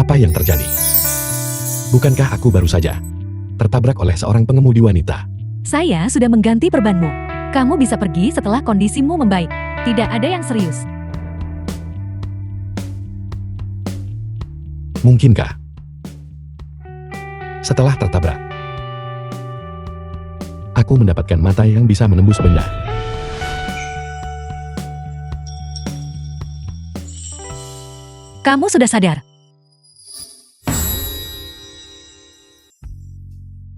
Apa yang terjadi? Bukankah aku baru saja tertabrak oleh seorang pengemudi wanita? Saya sudah mengganti perbanmu. Kamu bisa pergi setelah kondisimu membaik. Tidak ada yang serius. Mungkinkah? Setelah tertabrak, aku mendapatkan mata yang bisa menembus benda. Kamu sudah sadar.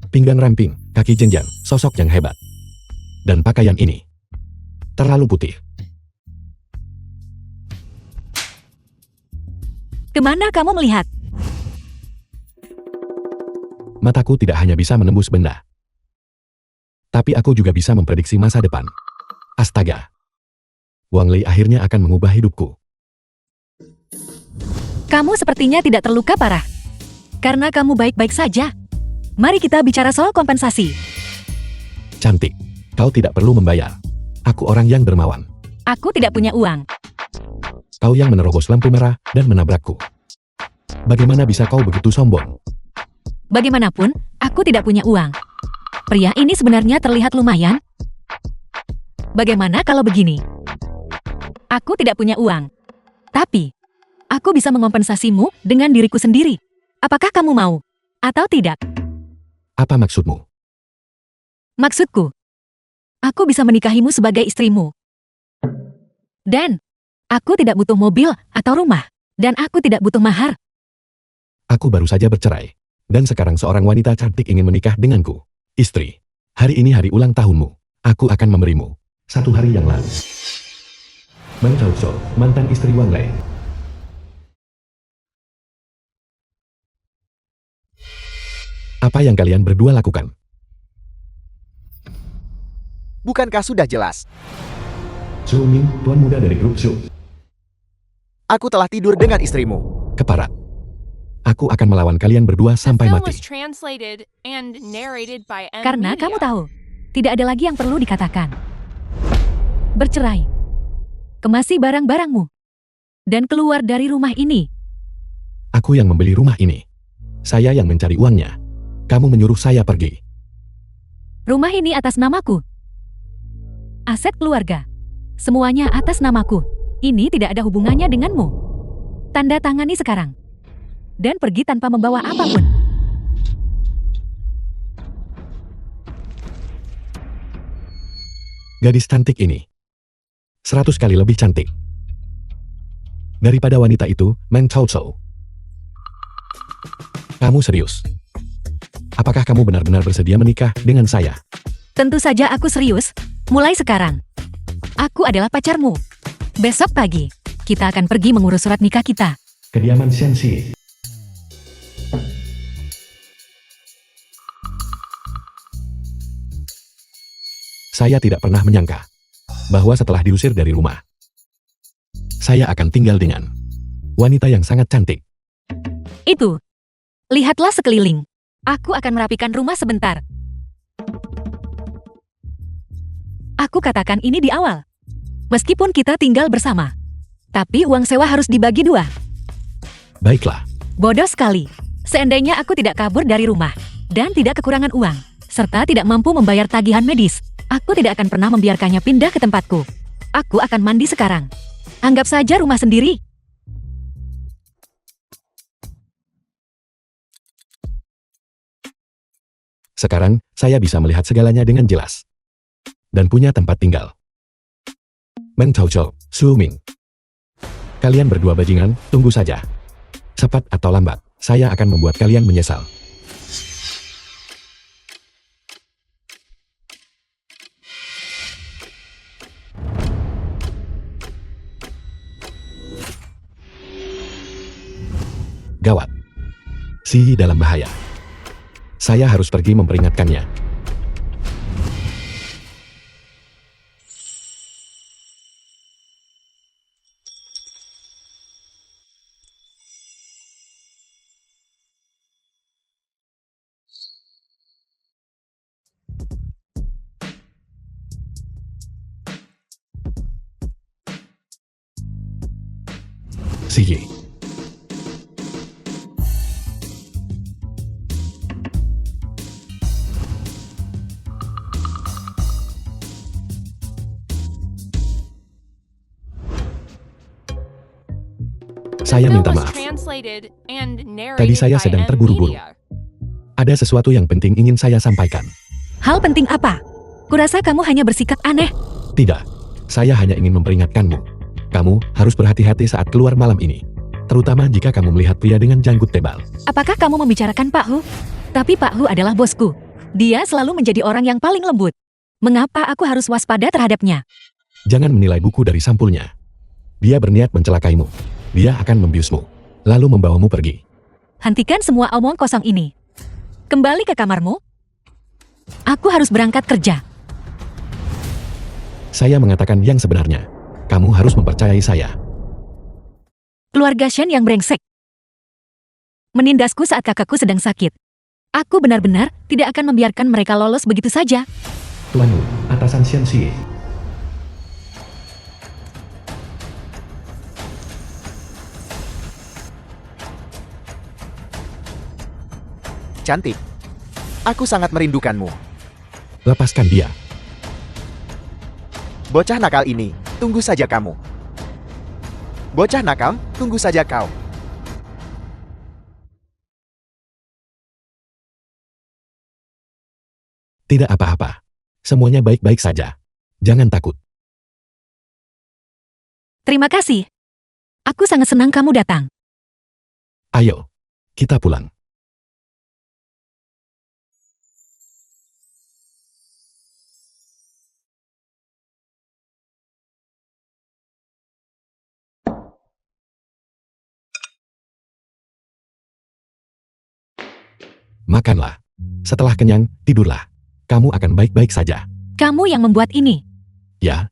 Pinggang ramping, kaki jenjang, sosok yang hebat. Dan pakaian ini terlalu putih. Kemana kamu melihat? Mataku tidak hanya bisa menembus benda, tapi aku juga bisa memprediksi masa depan. Astaga. Wang Lei akhirnya akan mengubah hidupku. Kamu sepertinya tidak terluka parah. Karena kamu baik-baik saja. Mari kita bicara soal kompensasi. Cantik, kau tidak perlu membayar. Aku orang yang dermawan. Aku tidak punya uang. Kau yang menerobos lampu merah dan menabrakku. Bagaimana bisa kau begitu sombong? Bagaimanapun, aku tidak punya uang. Pria ini sebenarnya terlihat lumayan. Bagaimana kalau begini? Aku tidak punya uang. Tapi, aku bisa mengompensasimu dengan diriku sendiri. Apakah kamu mau? Atau tidak? Apa maksudmu? Maksudku, aku bisa menikahimu sebagai istrimu. Dan, aku tidak butuh mobil atau rumah. Dan aku tidak butuh mahar. Aku baru saja bercerai. Dan sekarang seorang wanita cantik ingin menikah denganku. Istri, hari ini hari ulang tahunmu. Aku akan memberimu 1 hari yang lalu. Meng Chao Chao, mantan istri Wang Lei. Apa yang kalian berdua lakukan? Bukankah sudah jelas? Su Ming, tuan muda dari grup Su. Aku telah tidur dengan istrimu. Keparat. Aku akan melawan kalian berdua sampai Film mati. was translated and narrated by M Karena Media. kamu tahu, tidak ada lagi yang perlu dikatakan. Bercerai. Kemasi barang-barangmu. Dan keluar dari rumah ini. Aku yang membeli rumah ini. Saya yang mencari uangnya. Kamu menyuruh saya pergi. Rumah ini atas namaku. Aset keluarga. Semuanya atas namaku. Ini tidak ada hubungannya denganmu. Tanda tangani sekarang. Dan pergi tanpa membawa apapun. Gadis cantik ini 100 kali lebih cantik daripada wanita itu, Meng Chao Chao. Kamu serius? Apakah kamu benar-benar bersedia menikah dengan saya? Tentu saja aku serius. Mulai sekarang. Aku adalah pacarmu. Besok pagi, kita akan pergi mengurus surat nikah kita. Kediaman Shenxi. Saya tidak pernah menyangka bahwa setelah diusir dari rumah, saya akan tinggal dengan wanita yang sangat cantik. Itu. Lihatlah sekeliling. Aku akan merapikan rumah sebentar. Aku katakan ini di awal. Meskipun kita tinggal bersama. Tapi uang sewa harus dibagi 2. Baiklah, Bodoh sekali. Seandainya aku tidak kabur dari rumah. Dan tidak kekurangan uang. Serta tidak mampu membayar tagihan medis. Aku tidak akan pernah membiarkannya pindah ke tempatku. Aku akan mandi sekarang. Anggap saja rumah sendiri. sekarang saya bisa melihat segalanya dengan jelas. Dan punya tempat tinggal. Meng Chao Chao, Su Ming. Kalian berdua bajingan, tunggu saja. Cepat atau lambat, saya akan membuat kalian menyesal. Gawat. Si dalam bahaya. Saya harus pergi memperingatkannya. Si Yi. Saya minta maaf. Tadi saya sedang terburu-buru. Ada sesuatu yang penting ingin saya sampaikan. Hal penting apa? Kurasa kamu hanya bersikap aneh. Tidak, saya hanya ingin memperingatkanmu. Kamu harus berhati-hati saat keluar malam ini. Terutama jika kamu melihat pria dengan janggut tebal. Apakah kamu membicarakan Pak Hu? Tapi Pak Hu adalah bosku. Dia selalu menjadi orang yang paling lembut. Mengapa aku harus waspada terhadapnya? Jangan menilai buku dari sampulnya. Dia berniat mencelakaimu. Dia akan membiusmu, lalu membawamu pergi. Hentikan semua omong kosong ini. Kembali ke kamarmu. Aku harus berangkat kerja. Saya mengatakan yang sebenarnya. Kamu harus mempercayai saya. Keluarga Shen yang brengsek. Menindasku saat kakakku sedang sakit. Aku benar-benar tidak akan membiarkan mereka lolos begitu saja. Tuanmu, atasan Xian Xie. Cantik. Aku sangat merindukanmu. Lepaskan dia. Bocah nakal ini, tunggu saja kamu. Bocah nakal, tunggu saja kau. Tidak apa-apa. Semuanya baik-baik saja. Jangan takut. Terima kasih. Aku sangat senang kamu datang. Ayo, kita pulang. Makanlah. Setelah kenyang, tidurlah. Kamu akan baik-baik saja. Kamu yang membuat ini. Ya.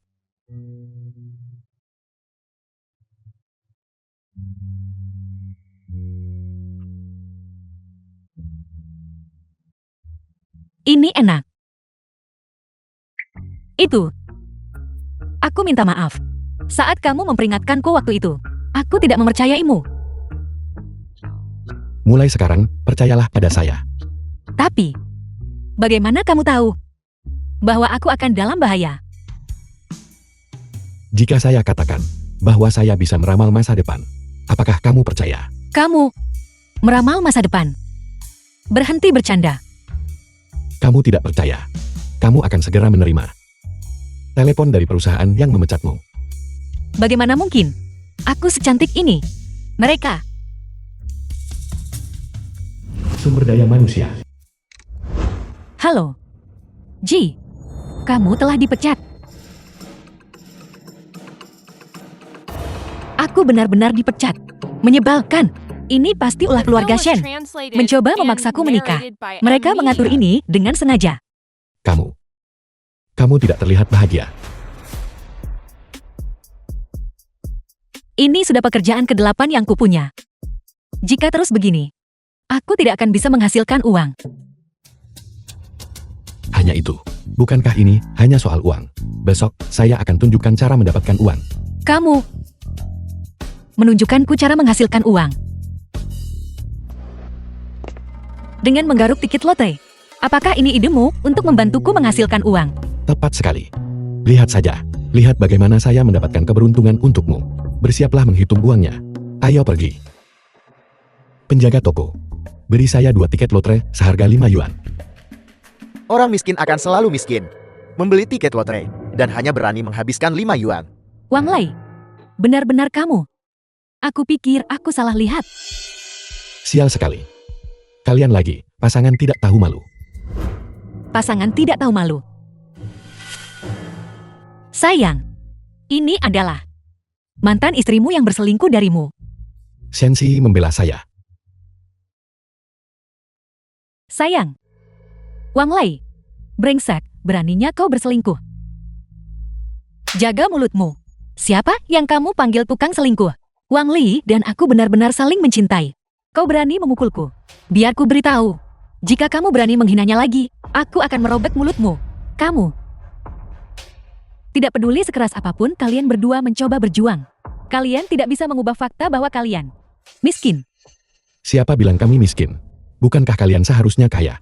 Ini enak. Itu. Aku minta maaf. Saat kamu memperingatkanku waktu itu, aku tidak mempercayaimu. Mulai sekarang, percayalah pada saya. Tapi, bagaimana kamu tahu bahwa aku akan dalam bahaya? Jika saya katakan bahwa saya bisa meramal masa depan, apakah kamu percaya? Kamu meramal masa depan. Berhenti bercanda. Kamu tidak percaya. Kamu akan segera menerima telepon dari perusahaan yang memecatmu. Bagaimana mungkin? Aku secantik ini. Mereka. Sumber daya manusia. Halo. Ji. Kamu telah dipecat. Aku benar-benar dipecat. Menyebalkan. Ini pasti ulah keluarga Shen. Mencoba memaksaku menikah. Mereka mengatur ini dengan sengaja. Kamu tidak terlihat bahagia. Ini sudah pekerjaan ke-8 yang kupunya. Jika terus begini, aku tidak akan bisa menghasilkan uang. Hanya itu. Bukankah ini hanya soal uang? Besok, saya akan tunjukkan cara mendapatkan uang. Kamu menunjukkanku cara menghasilkan uang. Dengan menggaruk tiket lotre. Apakah ini idemu untuk membantuku menghasilkan uang? Tepat sekali. Lihat saja. Lihat bagaimana saya mendapatkan keberuntungan untukmu. Bersiaplah menghitung uangnya. Ayo pergi. Penjaga toko. Beri saya 2 tiket lotre seharga 5 yuan. Orang miskin akan selalu miskin. Membeli tiket lotre dan hanya berani menghabiskan 5 yuan. Wang Lai. Benar-benar kamu. Aku pikir aku salah lihat. Sial sekali. Kalian lagi, pasangan tidak tahu malu. Pasangan tidak tahu malu. Sayang, ini adalah mantan istrimu yang berselingkuh darimu. Sensi membela saya. Sayang. Wang Lai. Brengsek, beraninya kau berselingkuh. Jaga mulutmu. Siapa yang kamu panggil tukang selingkuh? Wang Li dan aku benar-benar saling mencintai. Kau berani memukulku. Biar ku beritahu. Jika kamu berani menghinanya lagi, aku akan merobek mulutmu. Kamu. Tidak peduli sekeras apapun kalian berdua mencoba berjuang. Kalian tidak bisa mengubah fakta bahwa kalian miskin. Siapa bilang kami miskin? Bukankah kalian seharusnya kaya?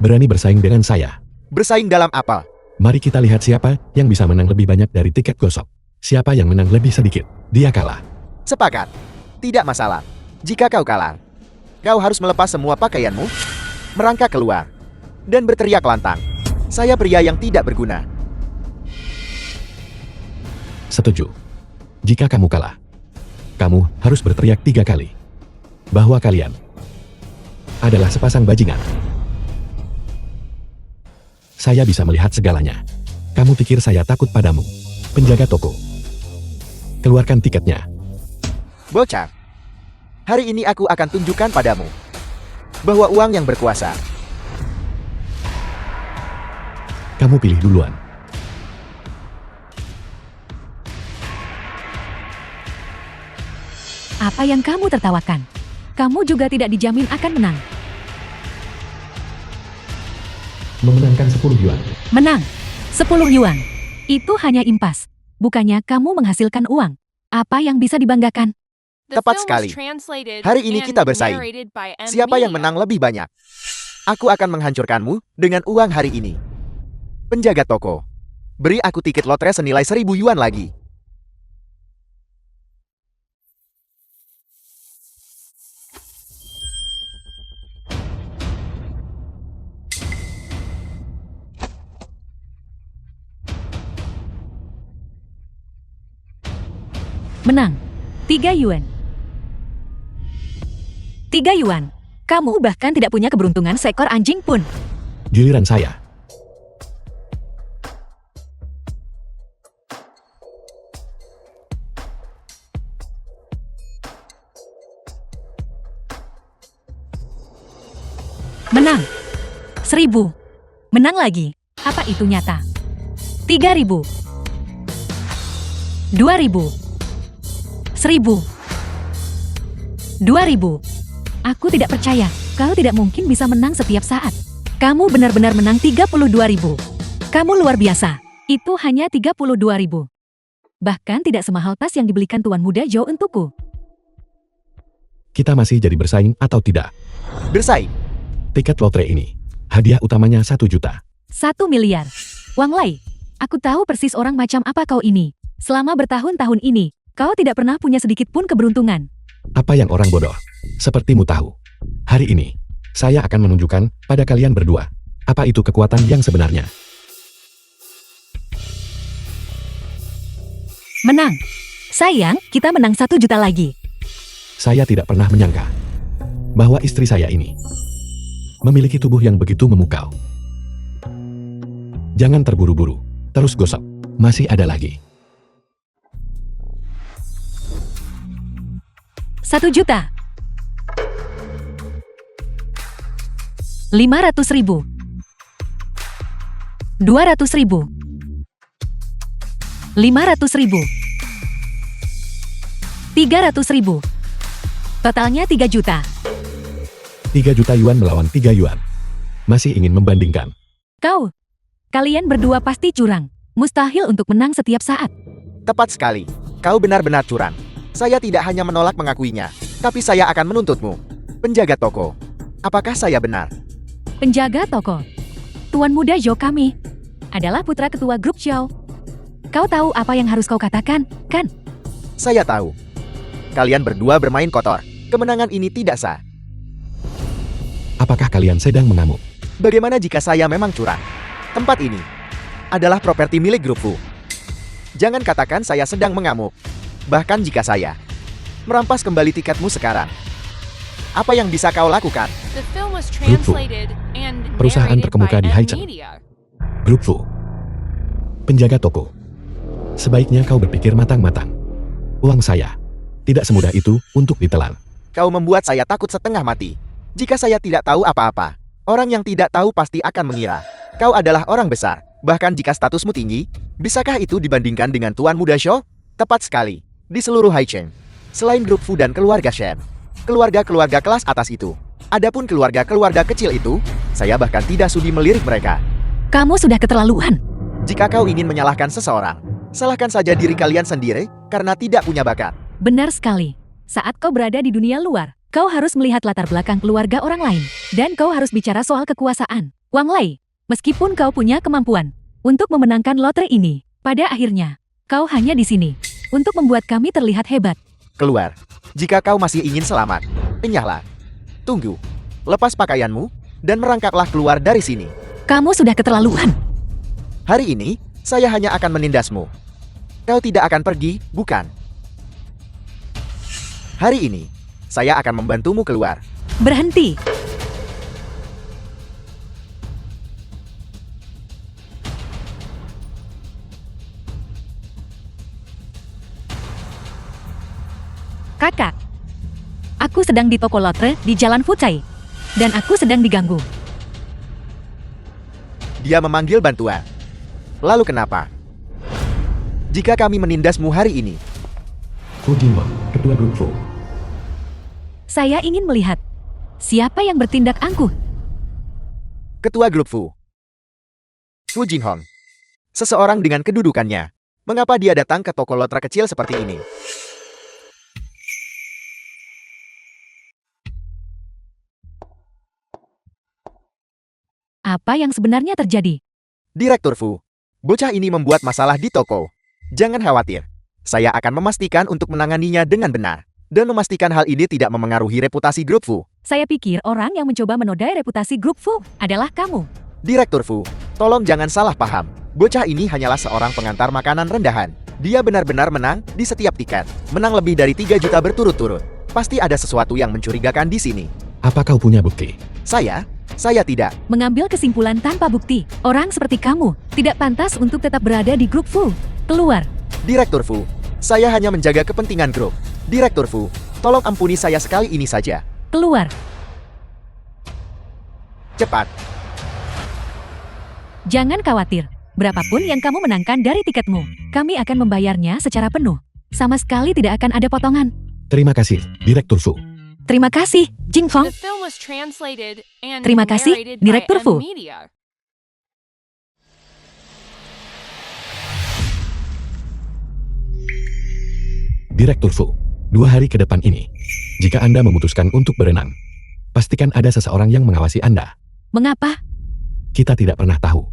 Berani bersaing dengan saya. Bersaing dalam apa? Mari kita lihat siapa yang bisa menang lebih banyak dari tiket gosok. Siapa yang menang lebih sedikit, dia kalah. Sepakat. Tidak masalah. Jika kau kalah, kau harus melepas semua pakaianmu, merangkak keluar, dan berteriak lantang. Saya pria yang tidak berguna. Setuju. Jika kamu kalah, kamu harus berteriak 3 kali. Bahwa kalian adalah sepasang bajingan. Saya bisa melihat segalanya. Kamu pikir saya takut padamu? Penjaga toko. Keluarkan tiketnya. Bocah, hari ini aku akan tunjukkan padamu bahwa uang yang berkuasa. Kamu pilih duluan. Apa yang kamu tertawakan? Kamu juga tidak dijamin akan menang. Memenangkan 10 yuan. Menang. 10 yuan. Itu hanya impas. Bukannya kamu menghasilkan uang. Apa yang bisa dibanggakan? The Tepat film was sekali. translated Hari ini and kita bersaing. narrated by M Siapa yang Media. menang lebih banyak? Aku akan menghancurkanmu dengan uang hari ini. Penjaga toko, beri aku tiket lotre senilai 1.000 yuan lagi. Menang. 3 yuan. 3 yuan. Kamu bahkan tidak punya keberuntungan seekor anjing pun. Giliran saya. Menang. 1.000. Menang lagi. Apa itu nyata? 3.000. 2.000. 1.000. 2.000. Aku tidak percaya. Kau tidak mungkin bisa menang setiap saat. Kamu benar-benar menang 32.000. Kamu luar biasa. Itu hanya 32.000. Bahkan tidak semahal tas yang dibelikan Tuan Muda Joe untukku. Kita masih jadi bersaing atau tidak? Bersaing. Tiket lotre ini, hadiah utamanya 1 juta. 1 miliar. Wang Lai, aku tahu persis orang macam apa kau ini. Selama bertahun-tahun ini, kau tidak pernah punya sedikit pun keberuntungan. Apa yang orang bodoh sepertimu tahu? Hari ini, saya akan menunjukkan pada kalian berdua, apa itu kekuatan yang sebenarnya. Menang. Sayang, kita menang 1 juta lagi. Saya tidak pernah menyangka bahwa istri saya ini memiliki tubuh yang begitu memukau. Jangan terburu-buru, terus gosok. Masih ada lagi. 1 juta. 500.000. 200.000. 500.000. 300.000. Totalnya 3 juta. 3 juta yuan melawan 3 yuan. Masih ingin membandingkan? Kalian berdua pasti curang. Mustahil untuk menang setiap saat. Tepat sekali. Kau benar-benar curang. Saya tidak hanya menolak mengakuinya, tapi saya akan menuntutmu. Penjaga toko, apakah saya benar? Penjaga toko. Tuan Muda Joe kami adalah putra ketua grup Chow. Kau tahu apa yang harus kau katakan, kan? Saya tahu. Kalian berdua bermain kotor. Kemenangan ini tidak sah. Apakah kalian sedang mengamuk? Bagaimana jika saya memang curang? Tempat ini adalah properti milik grup Fu. Jangan katakan saya sedang mengamuk. Bahkan jika saya merampas kembali tiketmu sekarang, apa yang bisa kau lakukan? The film was translated and Perusahaan narrated terkemuka by di M Haicheng. Media. Grup Fu. Penjaga toko. Sebaiknya kau berpikir matang-matang. Uang saya tidak semudah itu untuk ditelan. Kau membuat saya takut setengah mati. Jika saya tidak tahu apa-apa, orang yang tidak tahu pasti akan mengira kau adalah orang besar. Bahkan jika statusmu tinggi, bisakah itu dibandingkan dengan Tuan Muda Shaw? Tepat sekali. Di seluruh Haicheng, selain grup Fu dan keluarga Shen, keluarga-keluarga kelas atas itu, adapun keluarga-keluarga kecil itu, saya bahkan tidak sudi melirik mereka. Kamu sudah keterlaluan. Jika kau ingin menyalahkan seseorang, salahkan saja diri kalian sendiri karena tidak punya bakat. Benar sekali. Saat kau berada di dunia luar, kau harus melihat latar belakang keluarga orang lain. Dan kau harus bicara soal kekuasaan. Wang Lai, meskipun kau punya kemampuan untuk memenangkan lotre ini, pada akhirnya, kau hanya di sini untuk membuat kami terlihat hebat. Keluar. Jika kau masih ingin selamat, enyahlah. Tunggu. Lepas pakaianmu, dan merangkaklah keluar dari sini. Kamu sudah keterlaluan. Hari ini, saya hanya akan menindasmu. Kau tidak akan pergi, bukan? Hari ini, saya akan membantumu keluar. Berhenti. Kakak, aku sedang di toko lotre di Jalan Fucai, dan aku sedang diganggu. Dia memanggil bantuan. Lalu kenapa? Jika kami menindasmu hari ini, Fu Jinghong, Ketua Grup Fu. Saya ingin melihat siapa yang bertindak angkuh. Ketua Grup Fu. Fu Jinghong. Seseorang dengan kedudukannya. Mengapa dia datang ke toko lotre kecil seperti ini? Apa yang sebenarnya terjadi? Direktur Fu. Bocah ini membuat masalah di toko. Jangan khawatir. Saya akan memastikan untuk menanganinya dengan benar. Dan memastikan hal ini tidak memengaruhi reputasi Grup Fu. Saya pikir orang yang mencoba menodai reputasi Grup Fu adalah kamu. Direktur Fu, tolong jangan salah paham. Bocah ini hanyalah seorang pengantar makanan rendahan. Dia benar-benar menang di setiap tiket. Menang lebih dari 3 juta berturut-turut. Pasti ada sesuatu yang mencurigakan di sini. Apa kau punya bukti? Saya tidak. Mengambil kesimpulan tanpa bukti. Orang seperti kamu tidak pantas untuk tetap berada di Grup Fu. Keluar. Direktur Fu, saya hanya menjaga kepentingan grup. Direktur Fu, tolong ampuni saya sekali ini saja. Keluar. Cepat. Jangan khawatir. Berapapun yang kamu menangkan dari tiketmu, kami akan membayarnya secara penuh. Sama sekali tidak akan ada potongan. Terima kasih, Direktur Fu. Terima kasih, Jinghong. the film was translated and Terima kasih, narrated Direktur by Fu. Media. Direktur Fu, 2 hari ke depan ini, jika Anda memutuskan untuk berenang, pastikan ada seseorang yang mengawasi Anda. Mengapa? Kita tidak pernah tahu.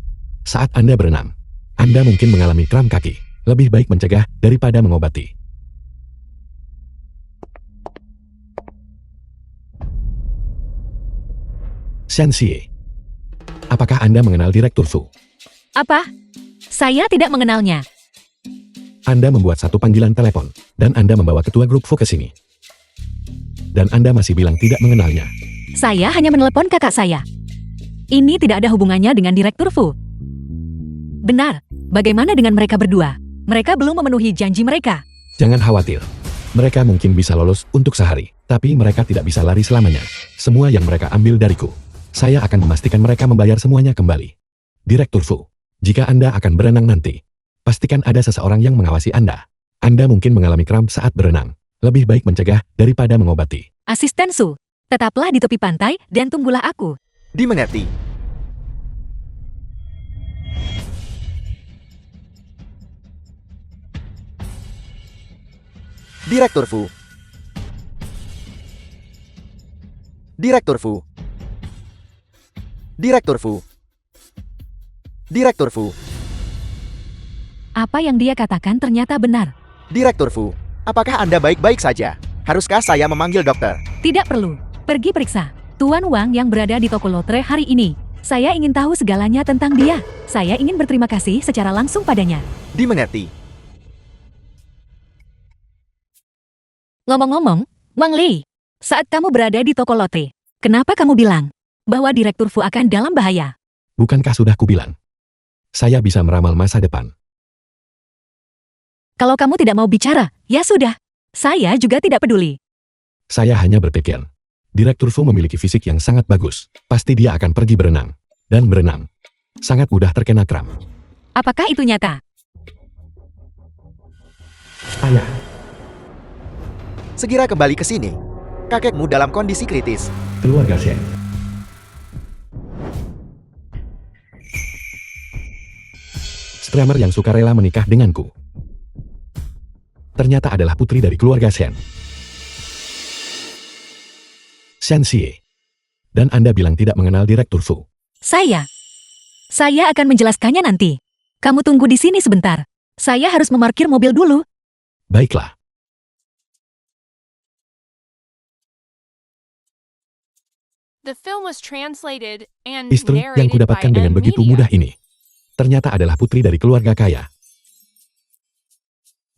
Saat Anda berenang, Anda mungkin mengalami kram kaki. Lebih baik mencegah daripada mengobati. Shenxie, apakah Anda mengenal Direktur Fu? Apa? Saya tidak mengenalnya. Anda membuat satu panggilan telepon, dan Anda membawa ketua grup Fu ke sini. Dan Anda masih bilang tidak mengenalnya. Saya hanya menelepon kakak saya. Ini tidak ada hubungannya dengan Direktur Fu. Benar. Bagaimana dengan mereka berdua? Mereka belum memenuhi janji mereka. Jangan khawatir. Mereka mungkin bisa lolos untuk sehari, tapi mereka tidak bisa lari selamanya. Semua yang mereka ambil dariku. Saya akan memastikan mereka membayar semuanya kembali. Direktur Fu, jika Anda akan berenang nanti, pastikan ada seseorang yang mengawasi Anda. Anda mungkin mengalami kram saat berenang. Lebih baik mencegah daripada mengobati. Asisten Su, tetaplah di tepi pantai dan tunggulah aku. Dimengerti. Direktur Fu. Direktur Fu. Direktur Fu. Direktur Fu. Apa yang dia katakan ternyata benar. Direktur Fu, apakah Anda baik-baik saja? Haruskah saya memanggil dokter? Tidak perlu. Pergi periksa. Tuan Wang yang berada di toko lotre hari ini. Saya ingin tahu segalanya tentang dia. Saya ingin berterima kasih secara langsung padanya. Dimengerti. Ngomong-ngomong, Wang Li, saat kamu berada di toko lotre, kenapa kamu bilang bahwa Direktur Fu akan dalam bahaya? Bukankah sudah kubilang? Saya bisa meramal masa depan. Kalau kamu tidak mau bicara, ya sudah. Saya juga tidak peduli. Saya hanya berpikir, Direktur Fu memiliki fisik yang sangat bagus. Pasti dia akan pergi berenang. Dan berenang. Sangat mudah terkena kram. Apakah itu nyata? Ayah, Segera kembali ke sini. Kakekmu dalam kondisi kritis. keluarga Shen. Streamer yang sukarela menikah denganku. Ternyata adalah putri dari keluarga Shen. Shenxie. Dan Anda bilang tidak mengenal Direktur Fu. Saya akan menjelaskannya nanti. Kamu tunggu di sini sebentar. Saya harus memarkir mobil dulu. Baiklah. The film was translated and Istri yang narrated by kudapatkan dengan begitu N-Media. mudah ini ternyata adalah putri dari keluarga kaya.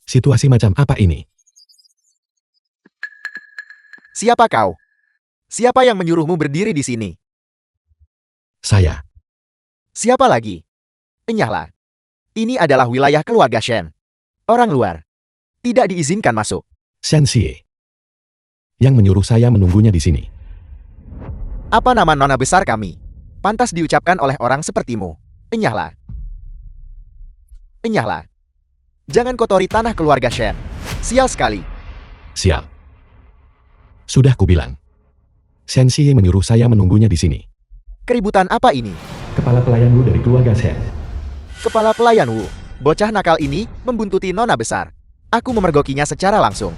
Situasi macam apa ini? Siapa kau? Siapa yang menyuruhmu berdiri di sini? Saya. Siapa lagi? Enyahlah. Ini adalah wilayah keluarga Shen. Orang luar. Tidak diizinkan masuk. Shenxie. Yang menyuruh saya menunggunya di sini. Apa nama nona besar kami? Pantas diucapkan oleh orang sepertimu. Enyahlah. Enyahlah. Jangan kotori tanah keluarga Shen. Sial sekali. Sial. Sudah kubilang. Shenxie menyuruh saya menunggunya di sini. Keributan apa ini? Kepala pelayan Wu dari keluarga Shen. Kepala pelayan Wu. Bocah nakal ini membuntuti nona besar. Aku memergokinya secara langsung.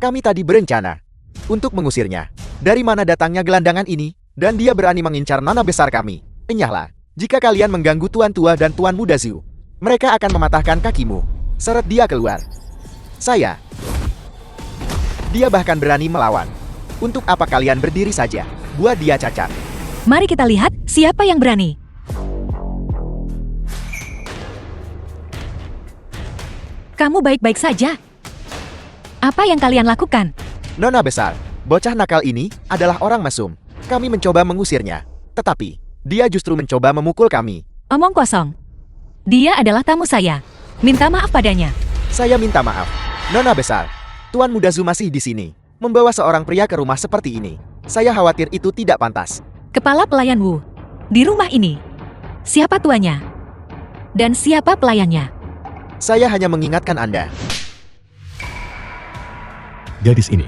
Kami tadi berencana untuk mengusirnya. Dari mana datangnya gelandangan ini? Dan dia berani mengincar nona besar kami. Enyahlah. Jika kalian mengganggu Tuan Tua dan Tuan Muda Zhu, mereka akan mematahkan kakimu. Seret dia keluar. Saya. Dia bahkan berani melawan. Untuk apa kalian berdiri saja? Buat dia cacat. Mari kita lihat siapa yang berani. Kamu baik-baik saja. Apa yang kalian lakukan? Nona besar, bocah nakal ini adalah orang mesum. Kami mencoba mengusirnya. Tetapi, dia justru mencoba memukul kami. Omong kosong. Dia adalah tamu saya. Minta maaf padanya. Saya minta maaf. Nona besar, Tuan Muda Zhu masih di sini. Membawa seorang pria ke rumah seperti ini. Saya khawatir itu tidak pantas. Kepala pelayan Wu. Di rumah ini. Siapa tuannya? Dan siapa pelayannya? Saya hanya mengingatkan Anda. Gadis ini.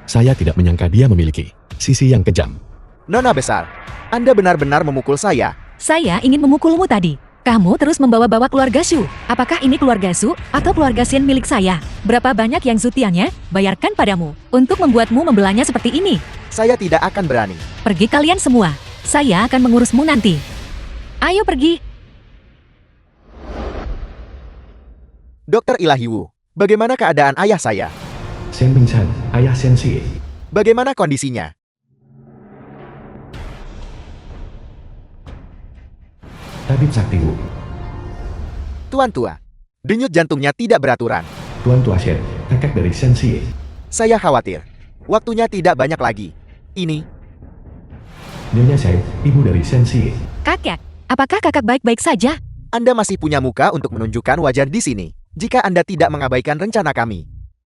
Saya tidak menyangka dia memiliki sisi yang kejam. Nona besar, Anda benar-benar memukul saya. Saya ingin memukulmu tadi. Kamu terus membawa-bawa keluarga Shu. Apakah ini keluarga Shu atau keluarga Shen milik saya? Berapa banyak yang Zutiannya bayarkan padamu untuk membuatmu membelanya seperti ini? Saya tidak akan berani. Pergi kalian semua. Saya akan mengurusmu nanti. Ayo pergi. Dokter Ilahi Wu, bagaimana keadaan ayah saya? Shen Bingshan, ayah Shenxie. Bagaimana kondisinya? Tabib Sakti Wu. Tuan Tua, denyut jantungnya tidak beraturan. Tuan Tua Shen, kakak dari Shenxie. Saya khawatir. Waktunya tidak banyak lagi. Ini, Nyonya Shen, ibu dari Shenxie. Kakek, apakah kakak baik-baik saja? Anda masih punya muka untuk menunjukkan wajah di sini. Jika Anda tidak mengabaikan rencana kami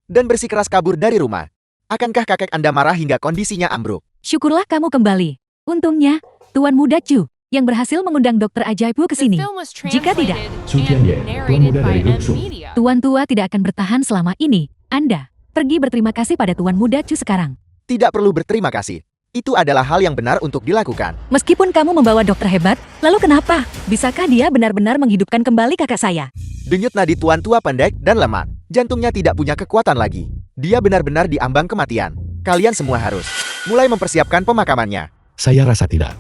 dan bersikeras kabur dari rumah, akankah kakek Anda marah hingga kondisinya ambruk? Syukurlah kamu kembali. Untungnya, Tuan Muda Chu yang berhasil mengundang dokter ajaibku ke The sini. film was Jika tidak, translated Su Tianye, and Tuan narrated Muda by dari Grup Su. N-Media. Tuan tua tidak akan bertahan selama ini. Anda pergi berterima kasih pada Tuan Muda Chu sekarang. Tidak perlu berterima kasih. Itu adalah hal yang benar untuk dilakukan. Meskipun kamu membawa dokter hebat, lalu kenapa? Bisakah dia benar-benar menghidupkan kembali kakak saya? Denyut nadi Tuan Tua pendek dan lemah. Jantungnya tidak punya kekuatan lagi. Dia benar-benar di ambang kematian. Kalian semua harus mulai mempersiapkan pemakamannya. Saya rasa tidak.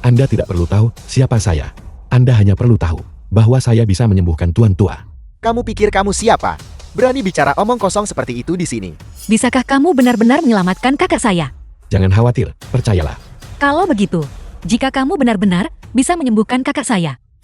Anda tidak perlu tahu siapa saya. Anda hanya perlu tahu bahwa saya bisa menyembuhkan Tuan Tua. Kamu pikir kamu siapa? Berani bicara omong kosong seperti itu di sini. Bisakah kamu benar-benar menyelamatkan kakak saya? Jangan khawatir, percayalah. Kalau begitu, jika kamu benar-benar bisa menyembuhkan kakak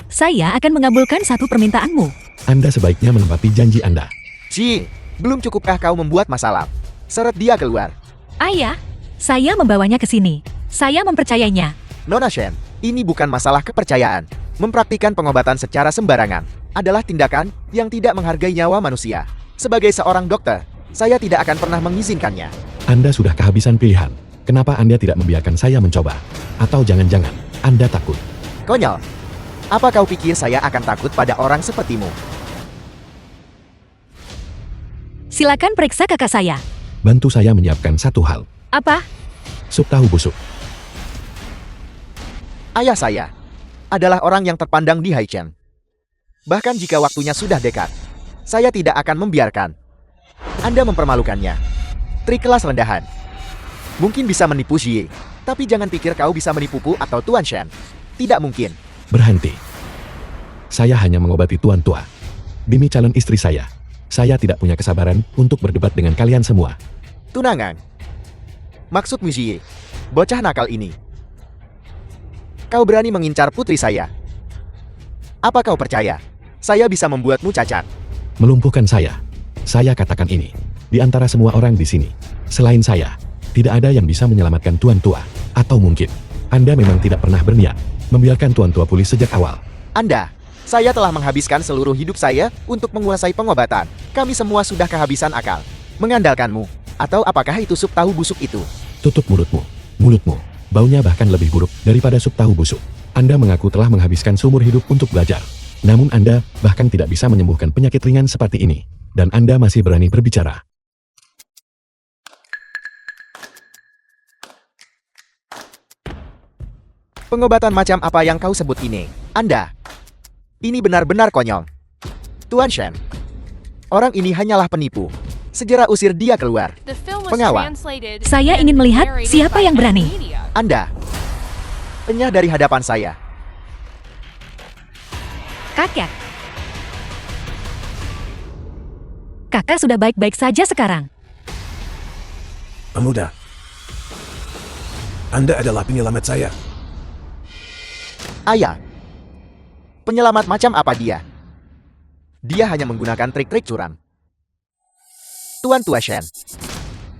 saya akan mengabulkan satu permintaanmu. Anda sebaiknya menepati janji Anda. Jing, belum cukupkah kau membuat masalah? Seret dia keluar. Ayah, saya membawanya ke sini. Saya mempercayainya. Nona Shen, ini bukan masalah kepercayaan. Mempraktikkan pengobatan secara sembarangan adalah tindakan yang tidak menghargai nyawa manusia. Sebagai seorang dokter, saya tidak akan pernah mengizinkannya. Anda sudah kehabisan pilihan. Kenapa Anda tidak membiarkan saya mencoba? Atau jangan-jangan Anda takut? Konyol. Apa kau pikir saya akan takut pada orang sepertimu? Silakan periksa kakak saya. Bantu saya menyiapkan satu hal. Apa? Sup tahu busuk. Ayah saya adalah orang yang terpandang di Haichen. Bahkan jika waktunya sudah dekat, saya tidak akan membiarkan Anda mempermalukannya. Trik kelas rendahan. Mungkin bisa menipu Xie, tapi jangan pikir kau bisa menipuku atau Tuan Shen. Tidak mungkin. Berhenti. Saya hanya mengobati Tuan Tua. Demi calon istri saya tidak punya kesabaran untuk berdebat dengan kalian semua. Tunangan. Maksudmu Ji? Bocah nakal ini. Kau berani mengincar putri saya? Apa kau percaya? Saya bisa membuatmu cacat. Melumpuhkan saya. Saya katakan ini. Di antara semua orang di sini, selain saya, tidak ada yang bisa menyelamatkan Tuan Tua. Atau mungkin, Anda memang tidak pernah berniat membiarkan Tuan Tua pulih sejak awal. Saya telah menghabiskan seluruh hidup saya untuk menguasai pengobatan. Kami semua sudah kehabisan akal. Mengandalkanmu. Atau apakah itu sup tahu busuk itu? Tutup mulutmu. Mulutmu. Baunya bahkan lebih buruk daripada sup tahu busuk. Anda mengaku telah menghabiskan seumur hidup untuk belajar. Namun Anda bahkan tidak bisa menyembuhkan penyakit ringan seperti ini. Dan Anda masih berani berbicara. Pengobatan macam apa yang kau sebut ini? Anda? Ini benar-benar konyol. Tuan Shen. Orang ini hanyalah penipu. Segera usir dia keluar. The film was Pengawal. translated Saya and ingin melihat narrated siapa by yang berani. media. Anda. Enyah dari hadapan saya. Kakek. Kakak sudah baik-baik saja sekarang. Pemuda. Anda adalah penyelamat saya. Ayah. Penyelamat macam apa dia? Dia hanya menggunakan trik-trik curang. Tuan Tua Shen.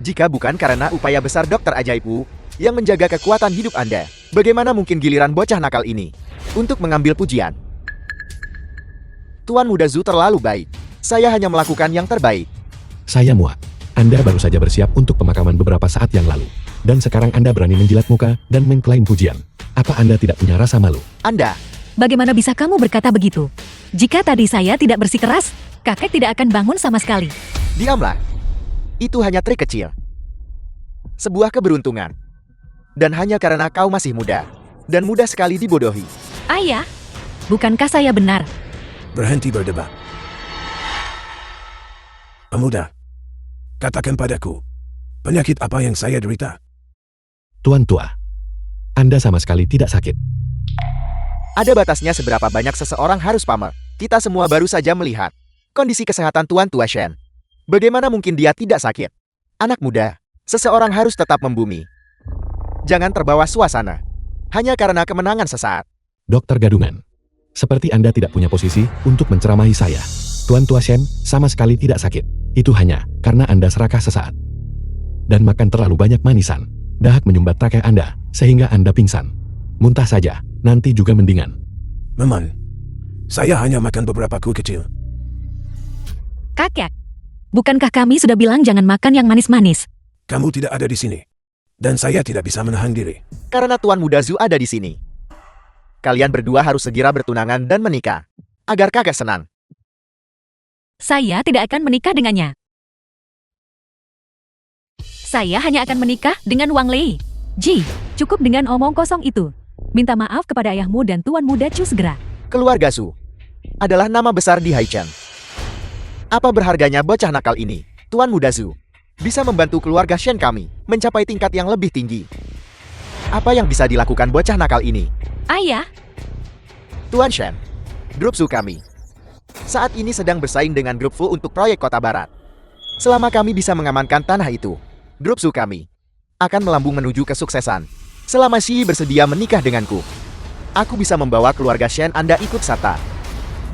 Jika bukan karena upaya besar dokter ajaibku yang menjaga kekuatan hidup Anda, bagaimana mungkin giliran bocah nakal ini untuk mengambil pujian? Tuan Muda Zhu terlalu baik. Saya hanya melakukan yang terbaik. Saya muak. Anda baru saja bersiap untuk pemakaman beberapa saat yang lalu. Dan sekarang Anda berani menjilat muka dan mengklaim pujian. Apa Anda tidak punya rasa malu? Anda. Bagaimana bisa kamu berkata begitu? Jika tadi saya tidak bersikeras, kakek tidak akan bangun sama sekali. Diamlah. Itu hanya trik kecil. Sebuah keberuntungan. Dan hanya karena kau masih muda. Dan mudah sekali dibodohi. Ayah, bukankah saya benar? Berhenti berdebat. Pemuda. Katakan padaku. Penyakit apa yang saya derita? Tuan Tua. Anda sama sekali tidak sakit. Ada batasnya seberapa banyak seseorang harus pamer. Kita semua baru saja melihat kondisi kesehatan Tuan Tua Shen. Bagaimana mungkin dia tidak sakit? Anak muda, seseorang harus tetap membumi. Jangan terbawa suasana. Hanya karena kemenangan sesaat. Dokter Gadungan. Seperti Anda tidak punya posisi untuk menceramahi saya. Tuan Tua Shen sama sekali tidak sakit. Itu hanya karena Anda serakah sesaat. Dan makan terlalu banyak manisan. Dahak menyumbat trakeh Anda, sehingga Anda pingsan. Muntah saja, nanti juga mendingan. Memang. Saya hanya makan beberapa kue kecil. Kakek, bukankah kami sudah bilang jangan makan yang manis-manis? Kamu tidak ada di sini. Dan saya tidak bisa menahan diri. Karena Tuan Muda Zhu ada di sini. Kalian berdua harus segera bertunangan dan menikah. Agar kakek senang. Saya tidak akan menikah dengannya. Saya hanya akan menikah dengan Wang Lei. Ji, cukup dengan omong kosong itu. Minta maaf kepada ayahmu dan Tuan Muda Chu segera. Keluarga Zhu adalah nama besar di Haichen. Apa berharganya bocah nakal ini? Tuan Muda Zhu bisa membantu keluarga Shen kami mencapai tingkat yang lebih tinggi. Apa yang bisa dilakukan bocah nakal ini? Ayah, Tuan Shen, grup Zhu kami saat ini sedang bersaing dengan grup Fu untuk proyek Kota Barat. Selama kami bisa mengamankan tanah itu, grup Zhu kami akan melambung menuju kesuksesan. Selama Xi bersedia menikah denganku, aku bisa membawa keluarga Shen Anda ikut serta.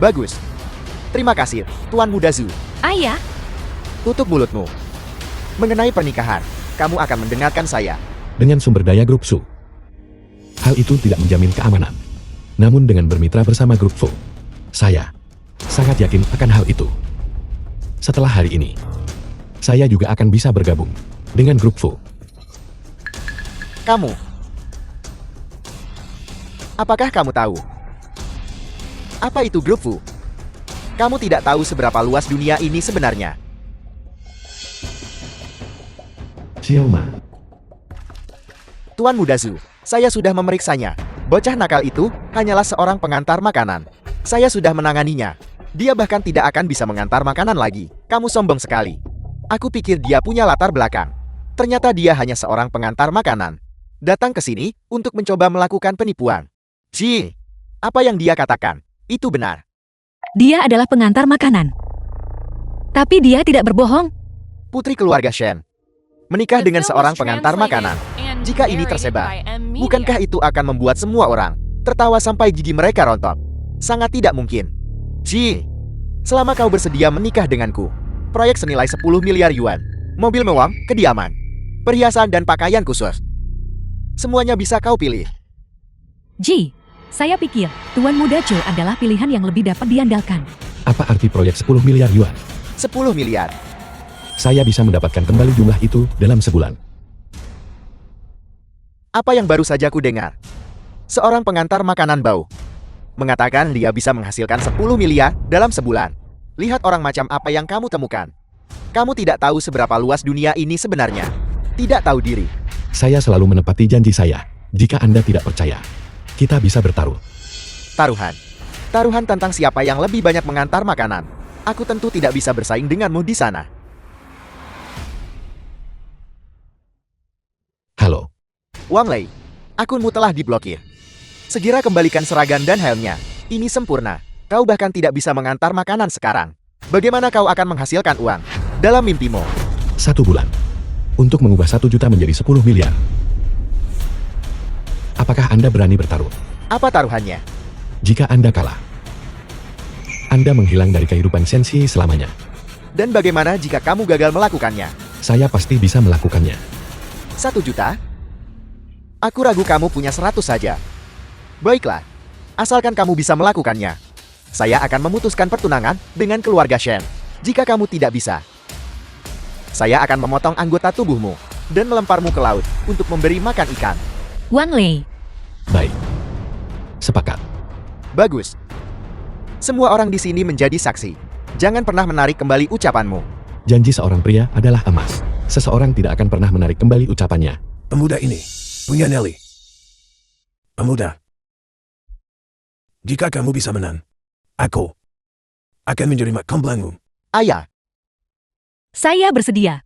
Bagus. Terima kasih, Tuan Muda Zhu. ayah, Tutup mulutmu. Mengenai pernikahan, kamu akan mendengarkan saya. Dengan sumber daya grup Su. Hal itu tidak menjamin keamanan. Namun dengan bermitra bersama grup Fu, saya sangat yakin akan hal itu. Setelah hari ini, saya juga akan bisa bergabung dengan grup Fu. Kamu. Apakah kamu tahu? Apa itu grup Fu? Kamu tidak tahu seberapa luas dunia ini sebenarnya. Xiaoma. Tuan Muda Zhu, saya sudah memeriksanya. Bocah nakal itu hanyalah seorang pengantar makanan. Saya sudah menanganinya. Dia bahkan tidak akan bisa mengantar makanan lagi. Kamu sombong sekali. Aku pikir dia punya latar belakang. Ternyata dia hanya seorang pengantar makanan. Datang ke sini untuk mencoba melakukan penipuan. Ji, apa yang dia katakan, itu benar. dia adalah pengantar makanan. Tapi dia tidak berbohong. Putri keluarga Shen. Menikah The dengan film seorang was pengantar translated makanan. and Jika ini narrated tersebar, by M Media. bukankah itu akan membuat semua orang tertawa sampai gigi mereka rontok? Sangat tidak mungkin. Ji, selama kau bersedia menikah denganku, proyek senilai 10 miliar yuan, mobil mewah, kediaman, perhiasan dan pakaian khusus. Semuanya bisa kau pilih. Ji, saya pikir Tuan Muda Joe adalah pilihan yang lebih dapat diandalkan. Apa arti proyek 10 miliar yuan? 10 miliar. Saya bisa mendapatkan kembali jumlah itu dalam sebulan. Apa yang baru saja ku dengar? Seorang pengantar makanan bau mengatakan dia bisa menghasilkan 10 miliar dalam sebulan. Lihat orang macam apa yang kamu temukan. Kamu tidak tahu seberapa luas dunia ini sebenarnya. Tidak tahu diri. Saya selalu menepati janji saya. Jika Anda tidak percaya, kita bisa bertaruh. Taruhan. Taruhan tentang siapa yang lebih banyak mengantar makanan. Aku tentu tidak bisa bersaing denganmu di sana. Halo, Wang Lei, akunmu telah diblokir. Segera kembalikan seragam dan helmnya. Ini sempurna. Kau bahkan tidak bisa mengantar makanan sekarang. Bagaimana kau akan menghasilkan uang dalam mimpimu? 1 bulan. Untuk mengubah 1 juta menjadi 10 miliar. Apakah Anda berani bertaruh? Apa taruhannya? Jika Anda kalah, Anda menghilang dari kehidupan Sensi selamanya. Dan bagaimana jika kamu gagal melakukannya? Saya pasti bisa melakukannya. 1 juta? Aku ragu kamu punya 100 saja. Baiklah, asalkan kamu bisa melakukannya. Saya akan memutuskan pertunangan dengan keluarga Shen. Jika kamu tidak bisa, saya akan memotong anggota tubuhmu dan melemparmu ke laut untuk memberi makan ikan. Wang Lei, Baik. Sepakat. Bagus. Semua orang di sini menjadi saksi. Jangan pernah menarik kembali ucapanmu. Janji seorang pria adalah emas. Seseorang tidak akan pernah menarik kembali ucapannya. Pemuda ini punya nyali. Pemuda, jika kamu bisa menang, aku akan menerima kembangmu. Ayah, saya bersedia.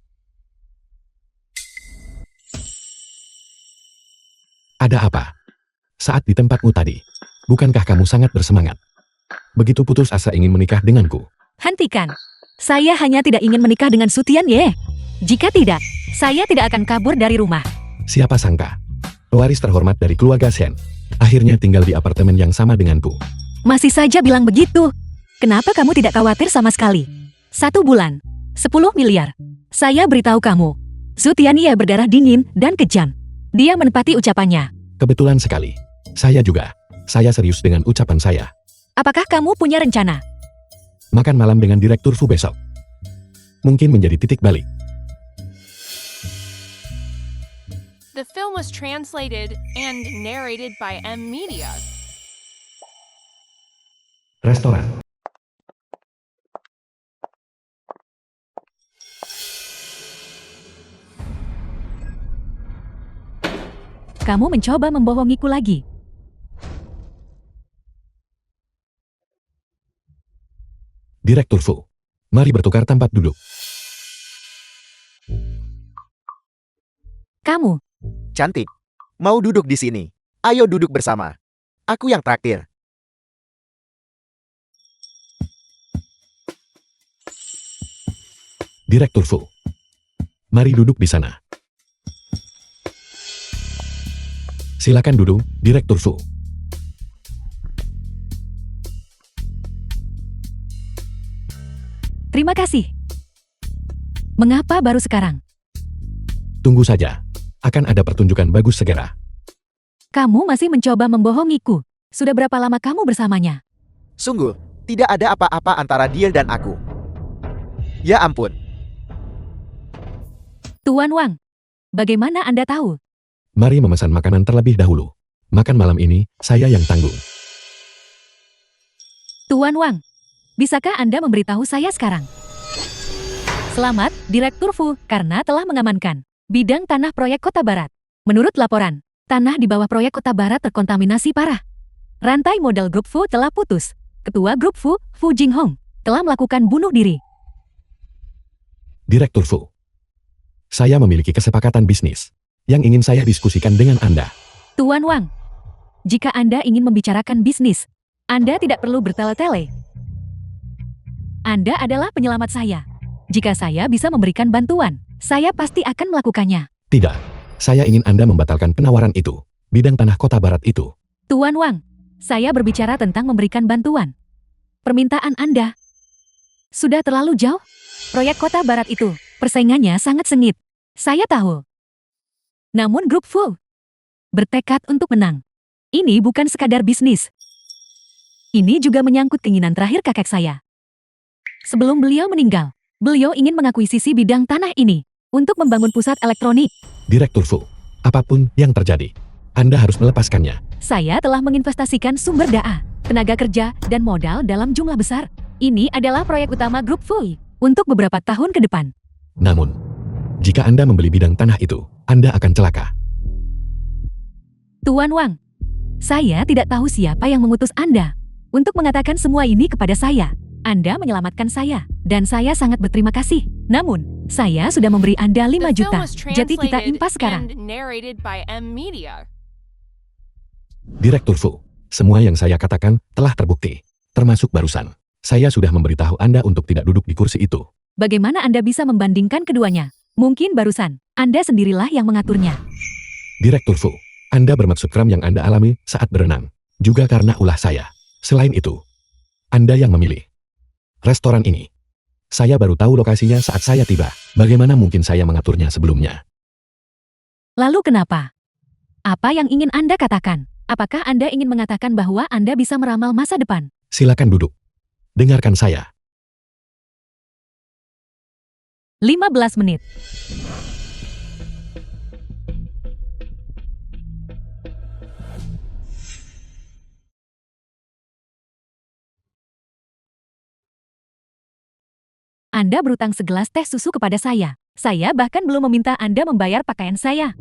Ada apa? Saat di tempatmu tadi, bukankah kamu sangat bersemangat? Begitu putus asa ingin menikah denganku. Hentikan. Saya hanya tidak ingin menikah dengan Sutian Ye. Jika tidak, saya tidak akan kabur dari rumah. Siapa sangka? Pewaris terhormat dari keluarga Shen. Akhirnya tinggal di apartemen yang sama denganku. Masih saja bilang begitu. Kenapa kamu tidak khawatir sama sekali? 1 bulan, 10 miliar. Saya beritahu kamu, Sutian Ye berdarah dingin dan kejam. Dia menepati ucapannya. Kebetulan sekali. Saya juga. Saya serius dengan ucapan saya. Apakah kamu punya rencana? Makan malam dengan Direktur Fu besok. Mungkin menjadi titik balik. The film was translated and narrated by M Media. Restoran. Kamu mencoba membohongiku lagi. Direktur Fu. Mari bertukar tempat duduk. Kamu, cantik. Mau duduk di sini? Ayo duduk bersama. Aku yang traktir. Direktur Fu. Mari duduk di sana. Silakan duduk, Direktur Fu. terima kasih. Mengapa baru sekarang? Tunggu saja. Akan ada pertunjukan bagus segera. Kamu masih mencoba membohongiku. Sudah berapa lama kamu bersamanya? Sungguh, tidak ada apa-apa antara dia dan aku. Ya ampun. Tuan Wang, bagaimana Anda tahu? Mari memesan makanan terlebih dahulu. Makan malam ini, saya yang tanggung. Tuan Wang, bisakah Anda memberitahu saya sekarang? Selamat, Direktur Fu, karena telah mengamankan bidang tanah proyek Kota Barat. Menurut laporan, tanah di bawah proyek Kota Barat terkontaminasi parah. Rantai modal grup Fu telah putus. Ketua grup Fu, Fu Jinghong, telah melakukan bunuh diri. Direktur Fu. Saya memiliki kesepakatan bisnis yang ingin saya diskusikan dengan Anda. Tuan Wang, jika Anda ingin membicarakan bisnis, Anda tidak perlu bertele-tele. Anda adalah penyelamat saya. Jika saya bisa memberikan bantuan, Saya pasti akan melakukannya. Tidak. Saya ingin Anda membatalkan penawaran itu. Bidang tanah kota barat itu. Tuan Wang, saya berbicara tentang memberikan bantuan. Permintaan Anda sudah terlalu jauh. Proyek kota barat itu, persaingannya sangat sengit. Saya tahu. Namun grup Fu bertekad untuk menang. Ini bukan sekadar bisnis. Ini juga menyangkut keinginan terakhir kakek saya. Sebelum beliau meninggal, beliau ingin mengakuisisi bidang tanah ini untuk membangun pusat elektronik. Direktur Fu, apapun yang terjadi, Anda harus melepaskannya. Saya telah menginvestasikan sumber daya, tenaga kerja, dan modal dalam jumlah besar. Ini adalah proyek utama grup Fu untuk beberapa tahun ke depan. Namun, jika Anda membeli bidang tanah itu, Anda akan celaka. Tuan Wang, saya tidak tahu siapa yang mengutus Anda untuk mengatakan semua ini kepada saya. Anda menyelamatkan saya, dan saya sangat berterima kasih. Namun, saya sudah memberi Anda 5 The film juta, was jadi kita translated impas sekarang. and narrated by M Media. Direktur Fu, semua yang saya katakan telah terbukti, termasuk barusan. Saya sudah memberitahu Anda untuk tidak duduk di kursi itu. Bagaimana Anda bisa membandingkan keduanya? Mungkin barusan, Anda sendirilah yang mengaturnya. Direktur Fu, Anda bermaksud kram yang Anda alami saat berenang, juga karena ulah saya. Selain itu, Anda yang memilih restoran ini. Saya baru tahu lokasinya saat saya tiba. Bagaimana mungkin saya mengaturnya sebelumnya? Lalu kenapa? Apa yang ingin Anda katakan? Apakah Anda ingin mengatakan bahwa Anda bisa meramal masa depan? Silakan duduk. Dengarkan saya. 15 menit. Anda berutang segelas teh susu kepada saya. Saya bahkan belum meminta Anda membayar pakaian saya.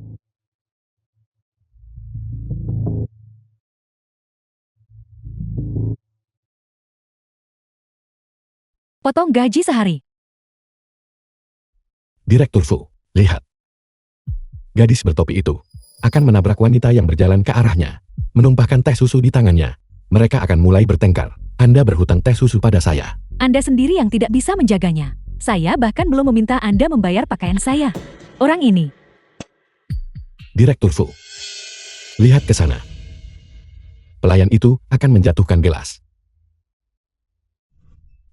Potong gaji sehari. Direktur Fu, lihat. Gadis bertopi itu akan menabrak wanita yang berjalan ke arahnya, menumpahkan teh susu di tangannya. Mereka akan mulai bertengkar. Anda berhutang teh susu pada saya. Anda sendiri yang tidak bisa menjaganya. Saya bahkan belum meminta Anda membayar pakaian saya. Orang ini. Direktur Fu, lihat ke sana. Pelayan itu akan menjatuhkan gelas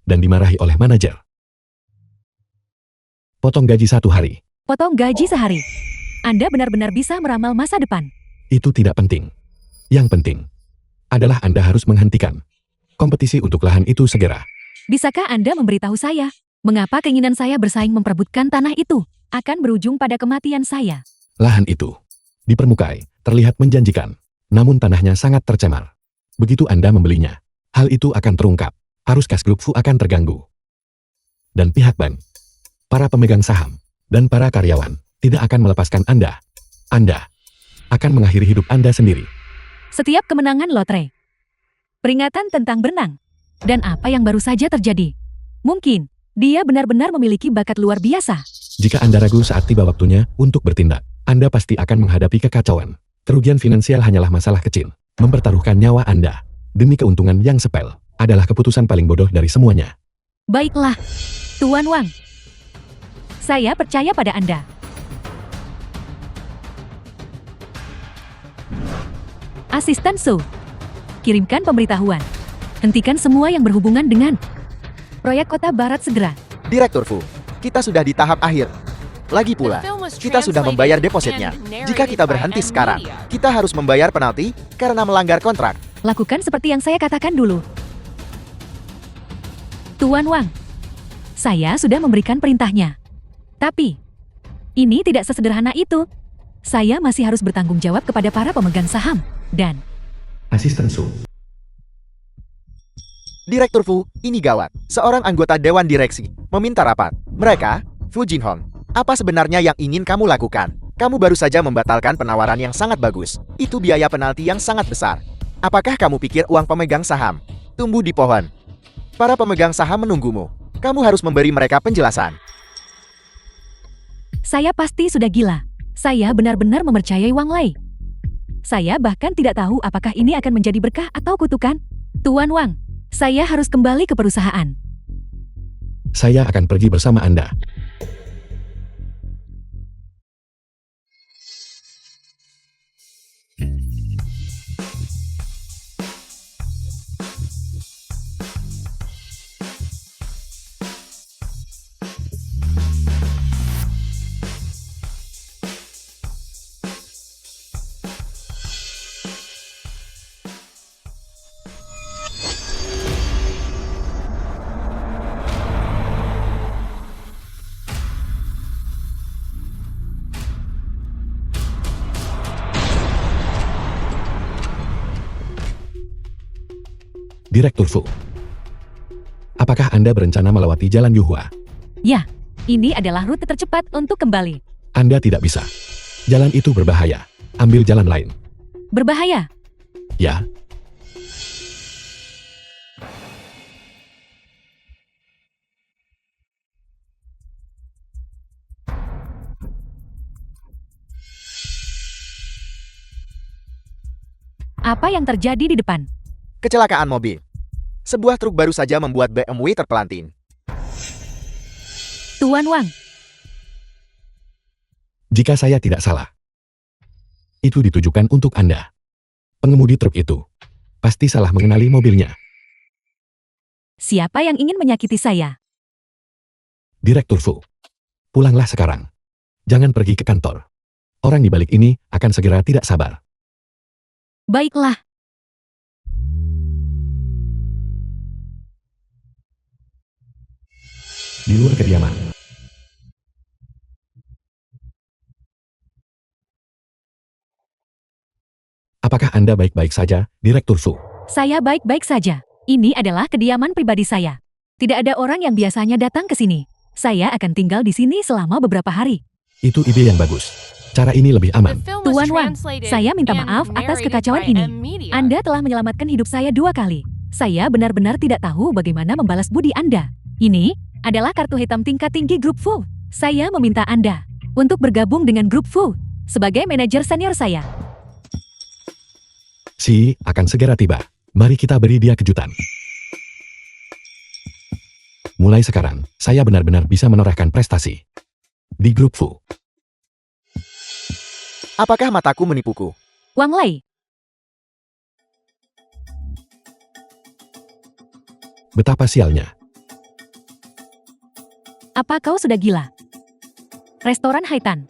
dan dimarahi oleh manajer. Potong gaji 1 hari. Potong gaji sehari. Anda benar-benar bisa meramal masa depan. Itu tidak penting. Yang penting adalah Anda harus menghentikan kompetisi untuk lahan itu segera. Bisakah Anda memberitahu saya, mengapa keinginan saya bersaing memperebutkan tanah itu akan berujung pada kematian saya? Lahan itu di permukaan terlihat menjanjikan, namun tanahnya sangat tercemar. Begitu Anda membelinya, hal itu akan terungkap. Arus kas grup Fu akan terganggu. Dan pihak bank, para pemegang saham, dan para karyawan tidak akan melepaskan Anda. Anda akan mengakhiri hidup Anda sendiri. Setiap kemenangan lotre. Peringatan tentang berenang. Dan apa yang baru saja terjadi? Mungkin, dia benar-benar memiliki bakat luar biasa. Jika Anda ragu saat tiba waktunya untuk bertindak, Anda pasti akan menghadapi kekacauan. Kerugian finansial hanyalah masalah kecil. Mempertaruhkan nyawa Anda demi keuntungan yang sepele adalah keputusan paling bodoh dari semuanya. Baiklah, Tuan Wang. Saya percaya pada Anda. Asisten Su, kirimkan pemberitahuan. Hentikan semua yang berhubungan dengan proyek kota barat segera. Direktur Fu, kita sudah di tahap akhir. Lagi pula, kita sudah membayar depositnya. Jika kita berhenti sekarang, kita harus membayar penalti karena melanggar kontrak. Lakukan seperti yang saya katakan dulu. Tuan Wang, saya sudah memberikan perintahnya. Tapi, ini tidak sesederhana itu. Saya masih harus bertanggung jawab kepada para pemegang saham. Dan, Asisten Su, Direktur Fu, ini gawat. Seorang anggota Dewan Direksi meminta rapat. Mereka, Fu Jinhong, apa sebenarnya yang ingin kamu lakukan? Kamu baru saja membatalkan penawaran yang sangat bagus. Itu biaya penalti yang sangat besar. Apakah kamu pikir uang pemegang saham tumbuh di pohon? Para pemegang saham menunggumu. Kamu harus memberi mereka penjelasan. saya pasti sudah gila. Saya benar-benar mempercayai Wang Lei. Saya bahkan tidak tahu apakah ini akan menjadi berkah atau kutukan. Tuan Wang, saya harus kembali ke perusahaan. saya akan pergi bersama Anda. Direktur Fu. Apakah Anda berencana melewati jalan Yuhua? Ya, ini adalah rute tercepat untuk kembali. Anda tidak bisa. Jalan itu berbahaya. Ambil jalan lain. Berbahaya. Ya, Apa yang terjadi di depan? Kecelakaan mobil. Sebuah truk baru saja membuat BMW terpelanting. Tuan Wang, jika saya tidak salah, itu ditujukan untuk Anda. Pengemudi truk itu pasti salah mengenali mobilnya. siapa yang ingin menyakiti saya? Direktur Fu, pulanglah sekarang. Jangan pergi ke kantor. Orang di balik ini akan segera tidak sabar. Baiklah, Di luar kediaman. Apakah Anda baik-baik saja, Direktur Fu? saya baik-baik saja. Ini adalah kediaman pribadi saya. Tidak ada orang yang biasanya datang ke sini. Saya akan tinggal di sini selama beberapa hari. Itu ide yang bagus. Cara ini lebih The aman. film was Tuan Wang, translated saya minta and maaf atas narrated kekacauan by ini. M-Media. Anda telah menyelamatkan hidup saya 2 kali. Saya benar-benar tidak tahu bagaimana membalas budi Anda. Ini adalah kartu hitam tingkat tinggi Grup Fu. Saya meminta Anda untuk bergabung dengan Grup Fu sebagai manajer senior saya. Si akan segera tiba. Mari kita beri dia kejutan. Mulai sekarang, saya benar-benar bisa menorehkan prestasi di Grup Fu. Apakah mataku menipuku? Wang Lei, Betapa sialnya. apa kau sudah gila? Restoran Haitan.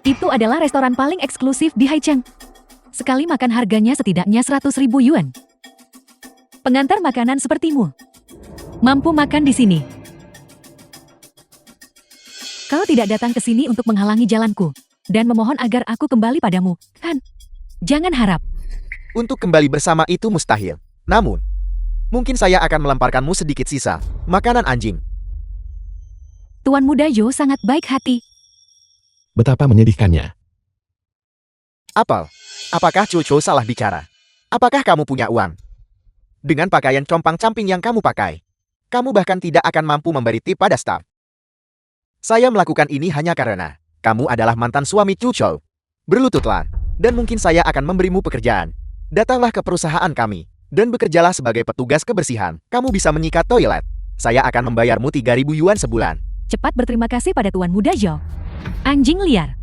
Itu adalah restoran paling eksklusif di Haicheng. Sekali makan harganya setidaknya 100.000 yuan. Pengantar makanan sepertimu mampu makan di sini. Kau tidak datang ke sini untuk menghalangi jalanku dan memohon agar aku kembali padamu, kan? Jangan harap. Untuk kembali bersama itu mustahil. Namun, mungkin saya akan melemparkanmu sedikit sisa makanan anjing. Tuan Muda Yo sangat baik hati. Betapa menyedihkannya. Apel, apakah Cuco salah bicara? Apakah kamu punya uang? Dengan pakaian compang-camping yang kamu pakai, kamu bahkan tidak akan mampu memberi tip pada staf. Saya melakukan ini hanya karena kamu adalah mantan suami Cuco. Berlututlah, dan mungkin saya akan memberimu pekerjaan. Datanglah ke perusahaan kami, dan bekerjalah sebagai petugas kebersihan. Kamu bisa menyikat toilet. Saya akan membayarmu 3.000 yuan sebulan. Cepat berterima kasih pada Tuan Muda Yo. Anjing liar.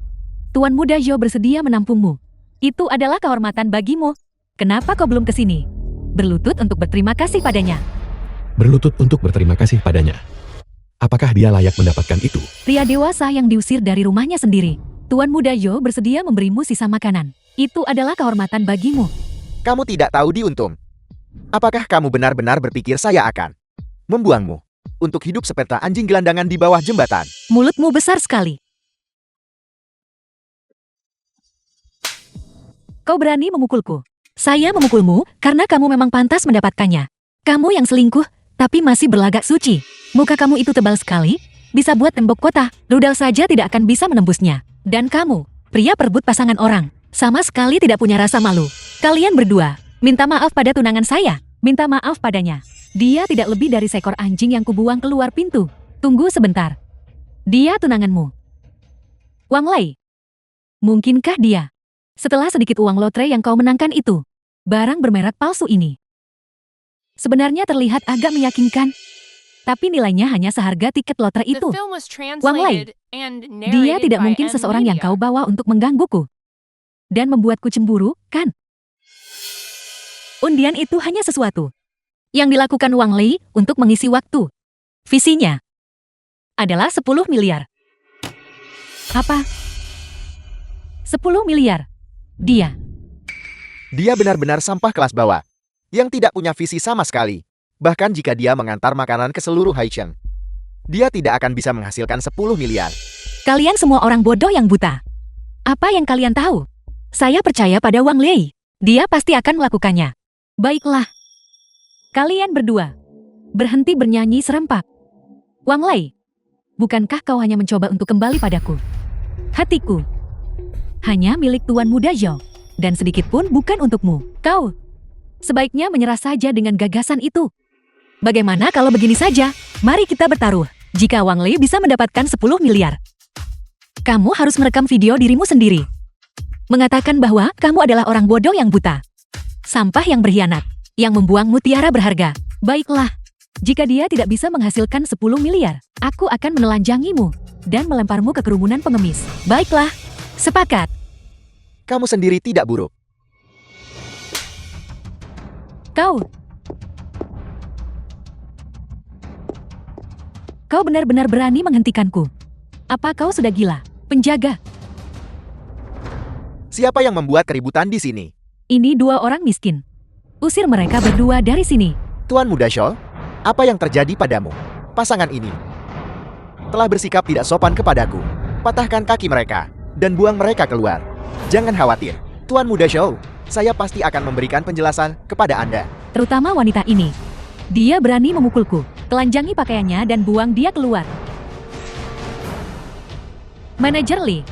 Tuan Muda Yo bersedia menampungmu. Itu adalah kehormatan bagimu. Kenapa kau belum ke sini? Berlutut untuk berterima kasih padanya. Berlutut untuk berterima kasih padanya. Apakah dia layak mendapatkan itu? Pria dewasa yang diusir dari rumahnya sendiri. Tuan Muda Yo bersedia memberimu sisa makanan. Itu adalah kehormatan bagimu. Kamu tidak tahu diuntung. Apakah kamu benar-benar berpikir saya akan membuangmu untuk hidup seperti anjing gelandangan di bawah jembatan? Mulutmu besar sekali. Kau berani memukulku. Saya memukulmu karena kamu memang pantas mendapatkannya. Kamu yang selingkuh, tapi masih berlagak suci. Muka kamu itu tebal sekali, bisa buat tembok kota. Rudal saja tidak akan bisa menembusnya. Dan kamu, pria perebut pasangan orang, sama sekali tidak punya rasa malu. Kalian berdua, minta maaf pada tunangan saya. Minta maaf padanya. Dia tidak lebih dari seekor anjing yang kubuang keluar pintu. Tunggu sebentar. Dia tunanganmu. Wang Lei. Mungkinkah dia? Setelah sedikit uang lotre yang kau menangkan itu, barang bermerek palsu ini sebenarnya terlihat agak meyakinkan, tapi nilainya hanya seharga tiket lotre The itu. film was Wang translated Lei, and Dia narrated tidak by mungkin seseorang yang kau M-Media. bawa untuk menggangguku dan membuatku cemburu, kan? Undian itu hanya sesuatu yang dilakukan Wang Lei untuk mengisi waktu. Visinya adalah 10 miliar. Apa? 10 miliar. Dia. Dia benar-benar sampah kelas bawah, yang tidak punya visi sama sekali. Bahkan jika dia mengantar makanan ke seluruh Haicheng, dia tidak akan bisa menghasilkan 10 miliar. Kalian semua orang bodoh yang buta. Apa yang kalian tahu? Saya percaya pada Wang Lei. Dia pasti akan melakukannya. Baiklah. Kalian berdua, berhenti bernyanyi serempak. Wang Lei, bukankah kau hanya mencoba untuk kembali padaku? Hatiku hanya milik Tuan Muda Zhou, dan sedikit pun bukan untukmu. Kau sebaiknya menyerah saja dengan gagasan itu. Bagaimana kalau begini saja? Mari kita bertaruh. Jika Wang Lei bisa mendapatkan 10 miliar, kamu harus merekam video dirimu sendiri. Mengatakan bahwa kamu adalah orang bodoh yang buta. Sampah yang berkhianat, yang membuang mutiara berharga. Baiklah, jika dia tidak bisa menghasilkan 10 miliar, aku akan menelanjangimu dan melemparmu ke kerumunan pengemis. Baiklah, sepakat. Kamu sendiri tidak buruk. Kau benar-benar berani menghentikanku. Apa kau sudah gila? Penjaga, Siapa yang membuat keributan di sini? ini 2 orang miskin. Usir mereka berdua dari sini. Tuan Muda Zhou, apa yang terjadi padamu? Pasangan ini telah bersikap tidak sopan kepadaku. Patahkan kaki mereka dan buang mereka keluar. Jangan khawatir, Tuan Muda Zhou. Saya pasti akan memberikan penjelasan kepada Anda. Terutama wanita ini. Dia berani memukulku. Telanjangi pakaiannya dan buang dia keluar. Manajer Lee,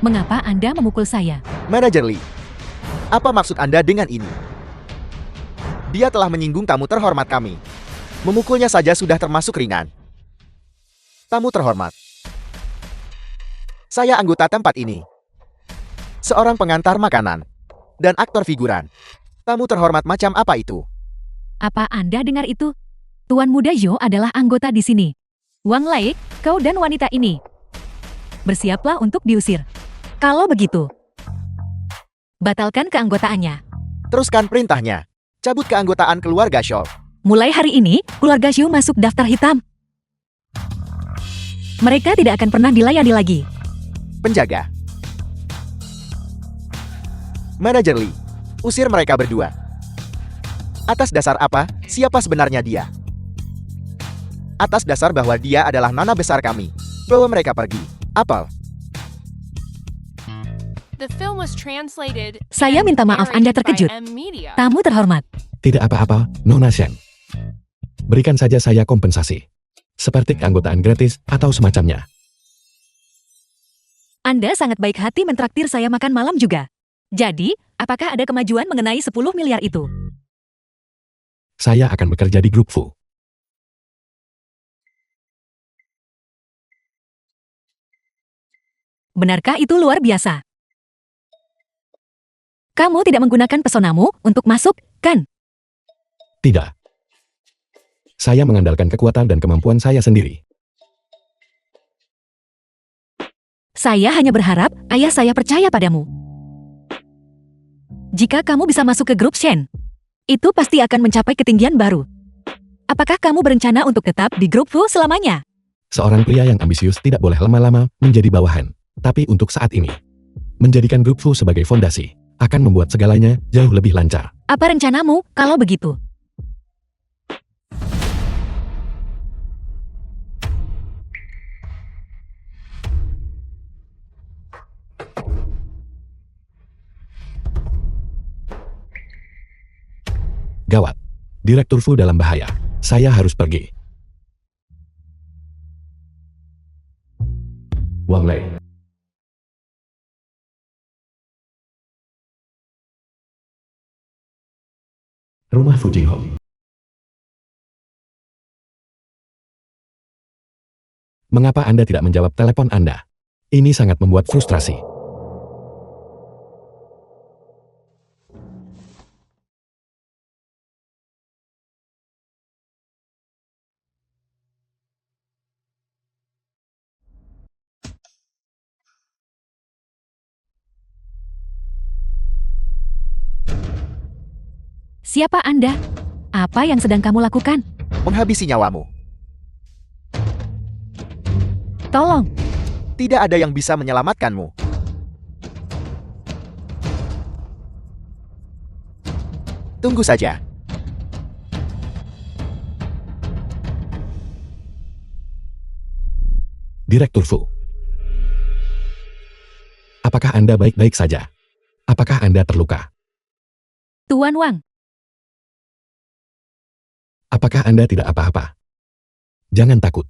mengapa Anda memukul saya? Manajer Lee, apa maksud Anda dengan ini? Dia telah menyinggung tamu terhormat kami. Memukulnya saja sudah termasuk ringan. Tamu terhormat. Saya anggota tempat ini. Seorang pengantar makanan. Dan aktor figuran. Tamu terhormat macam apa itu? Apa Anda dengar itu? Tuan Muda Zhou adalah anggota di sini. Wang Lei, kau dan wanita ini, bersiaplah untuk diusir. Kalau begitu, batalkan keanggotaannya. Teruskan perintahnya. Cabut keanggotaan keluarga Zhou. Mulai hari ini, keluarga Zhou masuk daftar hitam. Mereka tidak akan pernah dilayani lagi. Penjaga. Manajer Lee, usir mereka berdua. Atas dasar apa? Siapa sebenarnya dia? Atas dasar bahwa dia adalah nona besar kami. Bawa mereka pergi. Apel. The film was translated Saya and minta maaf Anda narrated by terkejut. M Media. Tamu terhormat, Tidak apa-apa, Nona Shen. Berikan saja saya kompensasi. Seperti keanggotaan gratis atau semacamnya. Anda sangat baik hati mentraktir saya makan malam juga. Jadi, apakah ada kemajuan mengenai 10 miliar itu? Saya akan bekerja di grup Fu. Benarkah itu luar biasa? Kamu tidak menggunakan pesonamu untuk masuk, kan? Tidak. Saya mengandalkan kekuatan dan kemampuan saya sendiri. Saya hanya berharap ayah saya percaya padamu. Jika kamu bisa masuk ke grup Shen, itu pasti akan mencapai ketinggian baru. Apakah kamu berencana untuk tetap di grup Fu selamanya? Seorang pria yang ambisius tidak boleh lama-lama menjadi bawahan. Tapi untuk saat ini, menjadikan grup Fu sebagai fondasi akan membuat segalanya jauh lebih lancar. Apa rencanamu kalau begitu? Gawat. Direktur Fu dalam bahaya. Saya harus pergi. Wang Lei. Rumah Fu Jingho. Mengapa Anda tidak menjawab telepon Anda? Ini sangat membuat frustrasi. Siapa Anda? Apa yang sedang kamu lakukan? Menghabisi nyawamu. Tolong, Tidak ada yang bisa menyelamatkanmu. Tunggu saja. Direktur Fu. Apakah Anda baik-baik saja? Apakah Anda terluka? Tuan Wang. Apakah Anda tidak apa-apa? Jangan takut.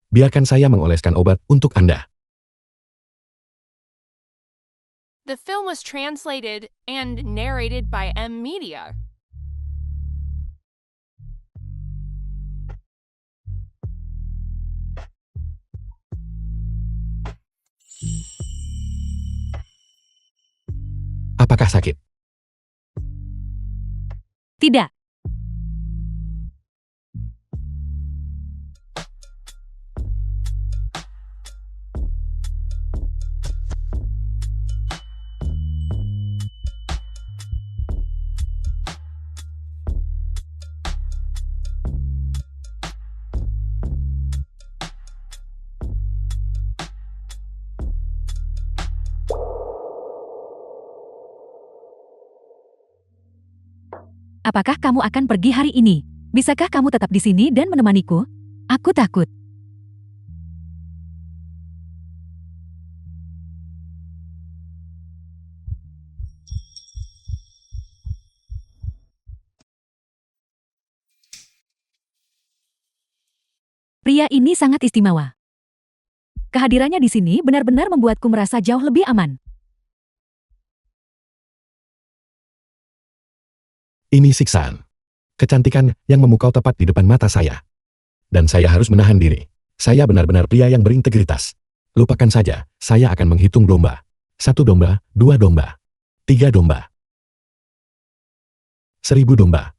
Biarkan saya mengoleskan obat untuk Anda. The film was translated and narrated by M Media. Apakah sakit? Tidak. Apakah kamu akan pergi hari ini? Bisakah kamu tetap di sini dan menemaniku? Aku takut. Pria ini sangat istimewa. Kehadirannya di sini benar-benar membuatku merasa jauh lebih aman. Ini siksaan. Kecantikan yang memukau tepat di depan mata saya. Dan saya harus menahan diri. Saya benar-benar pria yang berintegritas. Lupakan saja, saya akan menghitung domba. 1 domba, 2 domba, 3 domba. 1000 domba.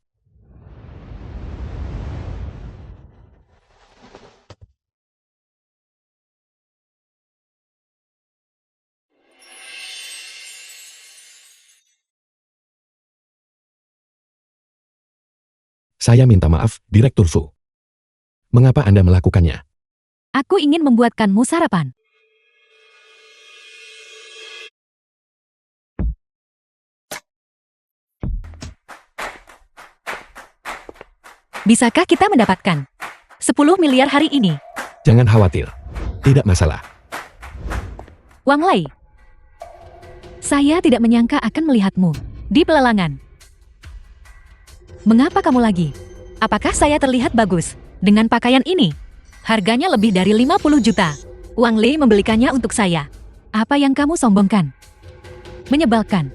Saya minta maaf, Direktur Fu. Mengapa Anda melakukannya? Aku ingin membuatkanmu sarapan. Bisakah kita mendapatkan 10 miliar hari ini? Jangan khawatir. Tidak masalah. Wang Lei. Saya tidak menyangka akan melihatmu di pelelangan. Mengapa kamu lagi? Apakah saya terlihat bagus dengan pakaian ini? Harganya lebih dari 50 juta. Wang Lei membelikannya untuk saya. Apa yang kamu sombongkan? Menyebalkan.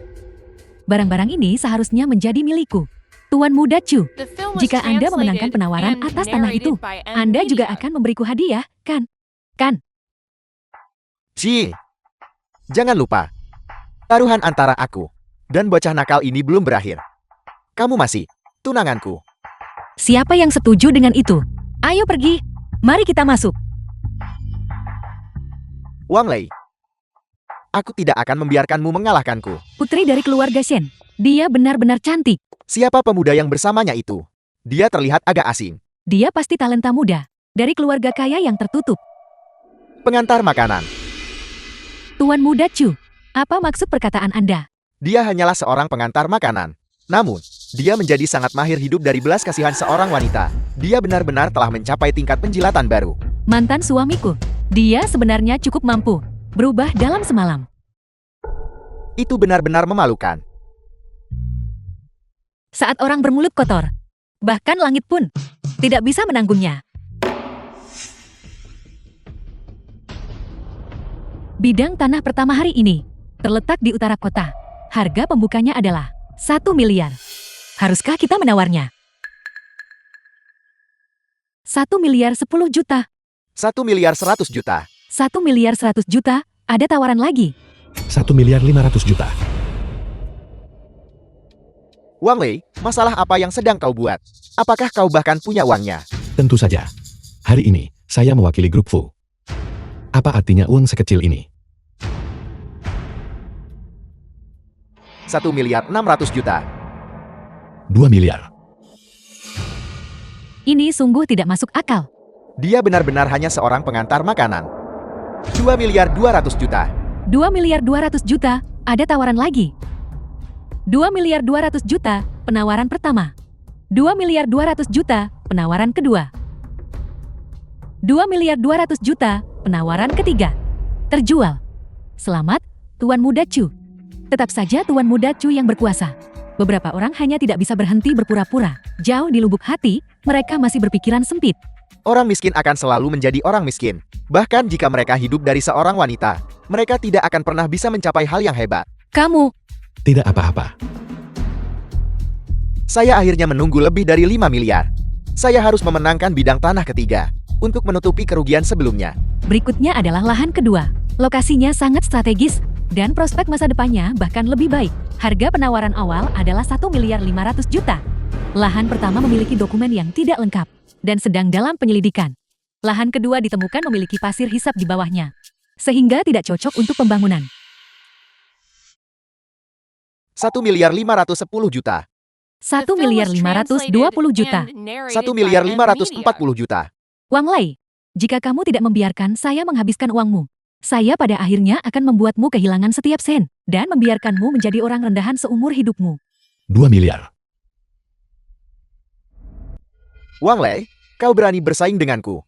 Barang-barang ini seharusnya menjadi milikku. Tuan Muda Chu, The film was jika Anda memenangkan translated penawaran and atas tanah itu, narrated by M Anda juga Media. akan memberiku hadiah, kan? Kan? Ci, jangan lupa. Taruhan antara aku dan bocah nakal ini belum berakhir. Kamu masih tunanganku. Siapa yang setuju dengan itu? Ayo pergi. Mari kita masuk. Wang Lei, aku tidak akan membiarkanmu mengalahkanku. Putri dari keluarga Shen. Dia benar-benar cantik. Siapa pemuda yang bersamanya itu? Dia terlihat agak asing. Dia pasti talenta muda. Dari keluarga kaya yang tertutup. Pengantar makanan. Tuan Muda Chu, apa maksud perkataan Anda? Dia hanyalah seorang pengantar makanan. Namun, dia menjadi sangat mahir hidup dari belas kasihan seorang wanita. Dia benar-benar telah mencapai tingkat penjilatan baru. Mantan suamiku. Dia sebenarnya cukup mampu berubah dalam semalam. Itu benar-benar memalukan. Saat orang bermulut kotor, bahkan langit pun tidak bisa menanggungnya. Bidang tanah pertama hari ini terletak di utara kota. Harga pembukanya adalah 1 miliar. Haruskah kita menawarnya? 1 miliar 10 juta. 1 miliar 100 juta. 1 miliar 100 juta. Ada tawaran lagi. 1 miliar 500 juta. Wang Lei, masalah apa yang sedang kau buat? Apakah kau bahkan punya uangnya? Tentu saja. Hari ini, saya mewakili grup Fu. Apa artinya uang sekecil ini? 1 miliar 600 juta. 2 miliar. Ini sungguh tidak masuk akal. Dia benar-benar hanya seorang pengantar makanan. 2 miliar 200 juta. 2 miliar 200 juta. Ada tawaran lagi. 2 miliar 200 juta. Penawaran pertama. 2 miliar 200 juta. Penawaran kedua. 2 miliar 200 juta, penawaran ketiga. Terjual. Selamat, Tuan Muda Chu. Tetap saja Tuan Muda Chu yang berkuasa. Beberapa orang hanya tidak bisa berhenti berpura-pura. Jauh di lubuk hati, mereka masih berpikiran sempit. Orang miskin akan selalu menjadi orang miskin. Bahkan jika mereka hidup dari seorang wanita, mereka tidak akan pernah bisa mencapai hal yang hebat. Kamu, Tidak apa-apa. Saya akhirnya menunggu lebih dari 5 miliar. Saya harus memenangkan bidang tanah ketiga untuk menutupi kerugian sebelumnya. berikutnya adalah lahan kedua. Lokasinya sangat strategis, dan prospek masa depannya bahkan lebih baik. Harga penawaran awal adalah 1 miliar 500 juta. Lahan pertama memiliki dokumen yang tidak lengkap, dan sedang dalam penyelidikan. Lahan kedua ditemukan memiliki pasir hisap di bawahnya, sehingga tidak cocok untuk pembangunan. 1 miliar 510 juta. 1 The film miliar was 520 juta. translated and narrated 1 by miliar M 540 juta. Wang Lei, jika kamu tidak membiarkan saya menghabiskan uangmu, saya pada akhirnya akan membuatmu kehilangan setiap sen, dan membiarkanmu menjadi orang rendahan seumur hidupmu. 2 miliar. Wang Lei, kau berani bersaing denganku.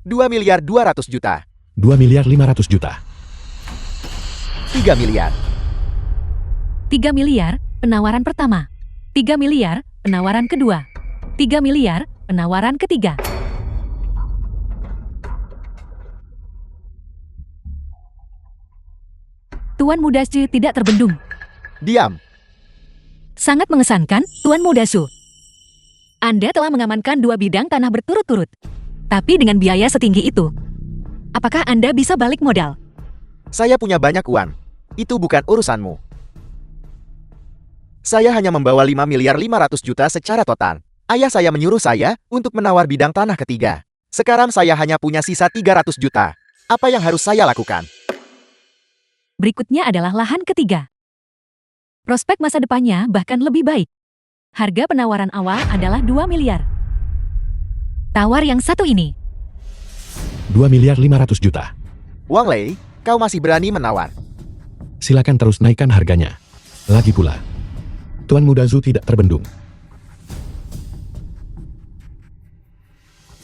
2 miliar 200 juta. 2 miliar 500 juta. 3 miliar. 3 miliar, penawaran pertama. 3 miliar, penawaran kedua. 3 miliar, penawaran ketiga. Tuan Muda Su tidak terbendung. Diam. Sangat mengesankan, Tuan Muda Su. Anda telah mengamankan 2 bidang tanah berturut-turut. Tapi dengan biaya setinggi itu, apakah Anda bisa balik modal? Saya punya banyak uang. Itu bukan urusanmu. Saya hanya membawa 5 miliar 500 juta secara total. Ayah saya menyuruh saya untuk menawar bidang tanah ketiga. Sekarang saya hanya punya sisa 300 juta. Apa yang harus saya lakukan? Berikutnya adalah lahan ketiga. Prospek masa depannya bahkan lebih baik. Harga penawaran awal adalah 2 miliar. Tawar yang satu ini. 2 miliar 500 juta. Wang Lei, kau masih berani menawar. Silakan terus naikkan harganya. Lagi pula, Tuan Muda Zhu tidak terbendung.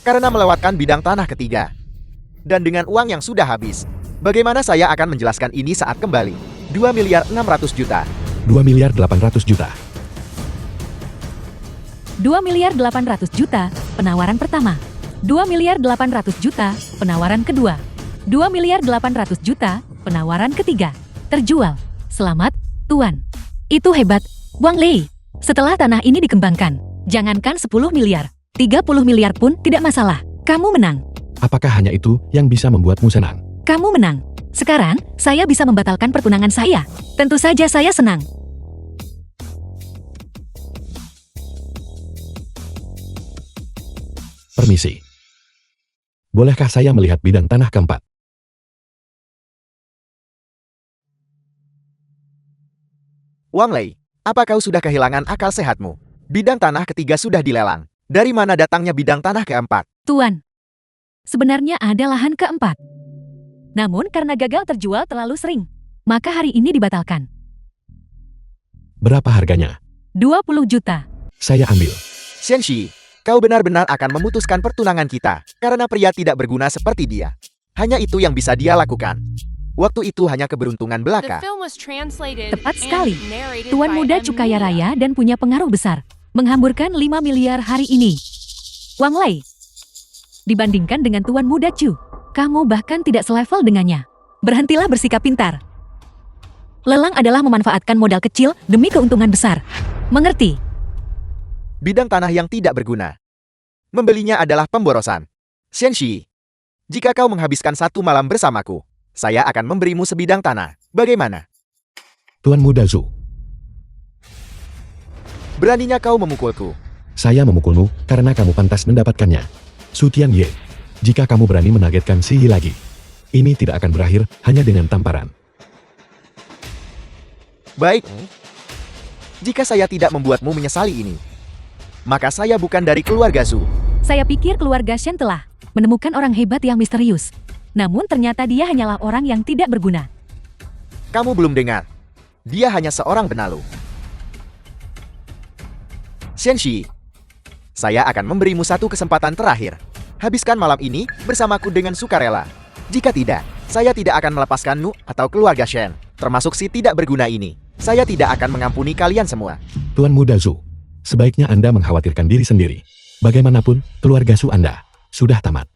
Karena melewatkan bidang tanah ketiga. Dan dengan uang yang sudah habis, bagaimana saya akan menjelaskan ini saat kembali? 2 miliar 600 juta. 2 miliar 800 juta. 2 miliar 800 juta, penawaran pertama. 2 miliar 800 juta, penawaran kedua. 2 miliar 800 juta, penawaran ketiga. Terjual. Selamat, Tuan. Itu hebat, Wang Lei. Setelah tanah ini dikembangkan, jangankan 10 miliar, 30 miliar pun tidak masalah. Kamu menang. Apakah hanya itu yang bisa membuatmu senang? Kamu menang. Sekarang, saya bisa membatalkan pertunangan saya. Tentu saja saya senang. Permisi. Bolehkah saya melihat bidang tanah keempat? Wang Lei, apa kau sudah kehilangan akal sehatmu? Bidang tanah ketiga sudah dilelang. Dari mana datangnya bidang tanah keempat? Tuan, sebenarnya ada lahan keempat. Namun karena gagal terjual terlalu sering, maka hari ini dibatalkan. Berapa harganya? 20 juta. Saya ambil. Xianxi, kau benar-benar akan memutuskan pertunangan kita karena pria tidak berguna seperti dia. Hanya itu yang bisa dia lakukan. Waktu itu hanya keberuntungan The belaka. film was translated Tepat and sekali. narrated Tuan by muda M. Cukaya Media. Raya dan punya pengaruh besar. Menghamburkan 5 miliar hari ini. Wang Lei, dibandingkan dengan Tuan Muda Chu, kamu bahkan tidak selevel dengannya. Berhentilah bersikap pintar. Lelang adalah memanfaatkan modal kecil demi keuntungan besar. Mengerti? Bidang tanah yang tidak berguna. Membelinya adalah pemborosan. Xianxi, jika kau menghabiskan 1 malam bersamaku, saya akan memberimu sebidang tanah. Bagaimana? Tuan Muda Zhu, Beraninya kau memukulku. saya memukulmu karena kamu pantas mendapatkannya. Su Tianye, jika kamu berani menagetkan Si Yi lagi, ini tidak akan berakhir hanya dengan tamparan. Baik. Jika saya tidak membuatmu menyesali ini, maka saya bukan dari keluarga Su. Saya pikir keluarga Shen telah menemukan orang hebat yang misterius. Namun ternyata dia hanyalah orang yang tidak berguna. Kamu belum dengar. Dia hanya seorang benalu. Xianxi, saya akan memberimu 1 kesempatan terakhir. Habiskan malam ini bersamaku dengan sukarela. Jika tidak, saya tidak akan melepaskanmu atau keluarga Shen, termasuk si tidak berguna ini. Saya tidak akan mengampuni kalian semua. Tuan Muda Zhu, sebaiknya Anda mengkhawatirkan diri sendiri. Bagaimanapun, keluarga Su Anda sudah tamat.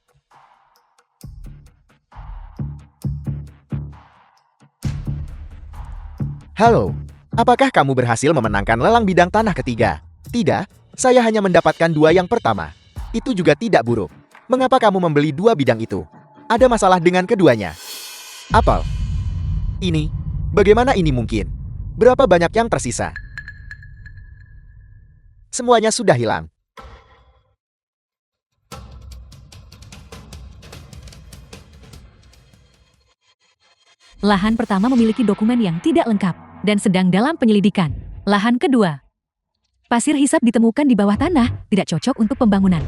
Halo, apakah kamu berhasil memenangkan lelang bidang tanah ketiga? Tidak, saya hanya mendapatkan 2 yang pertama. Itu juga tidak buruk. Mengapa kamu membeli 2 bidang itu? Ada masalah dengan keduanya? Apel. Ini, bagaimana ini mungkin? Berapa banyak yang tersisa? Semuanya sudah hilang. Lahan pertama memiliki dokumen yang tidak lengkap dan sedang dalam penyelidikan. Lahan kedua, pasir hisap ditemukan di bawah tanah, tidak cocok untuk pembangunan.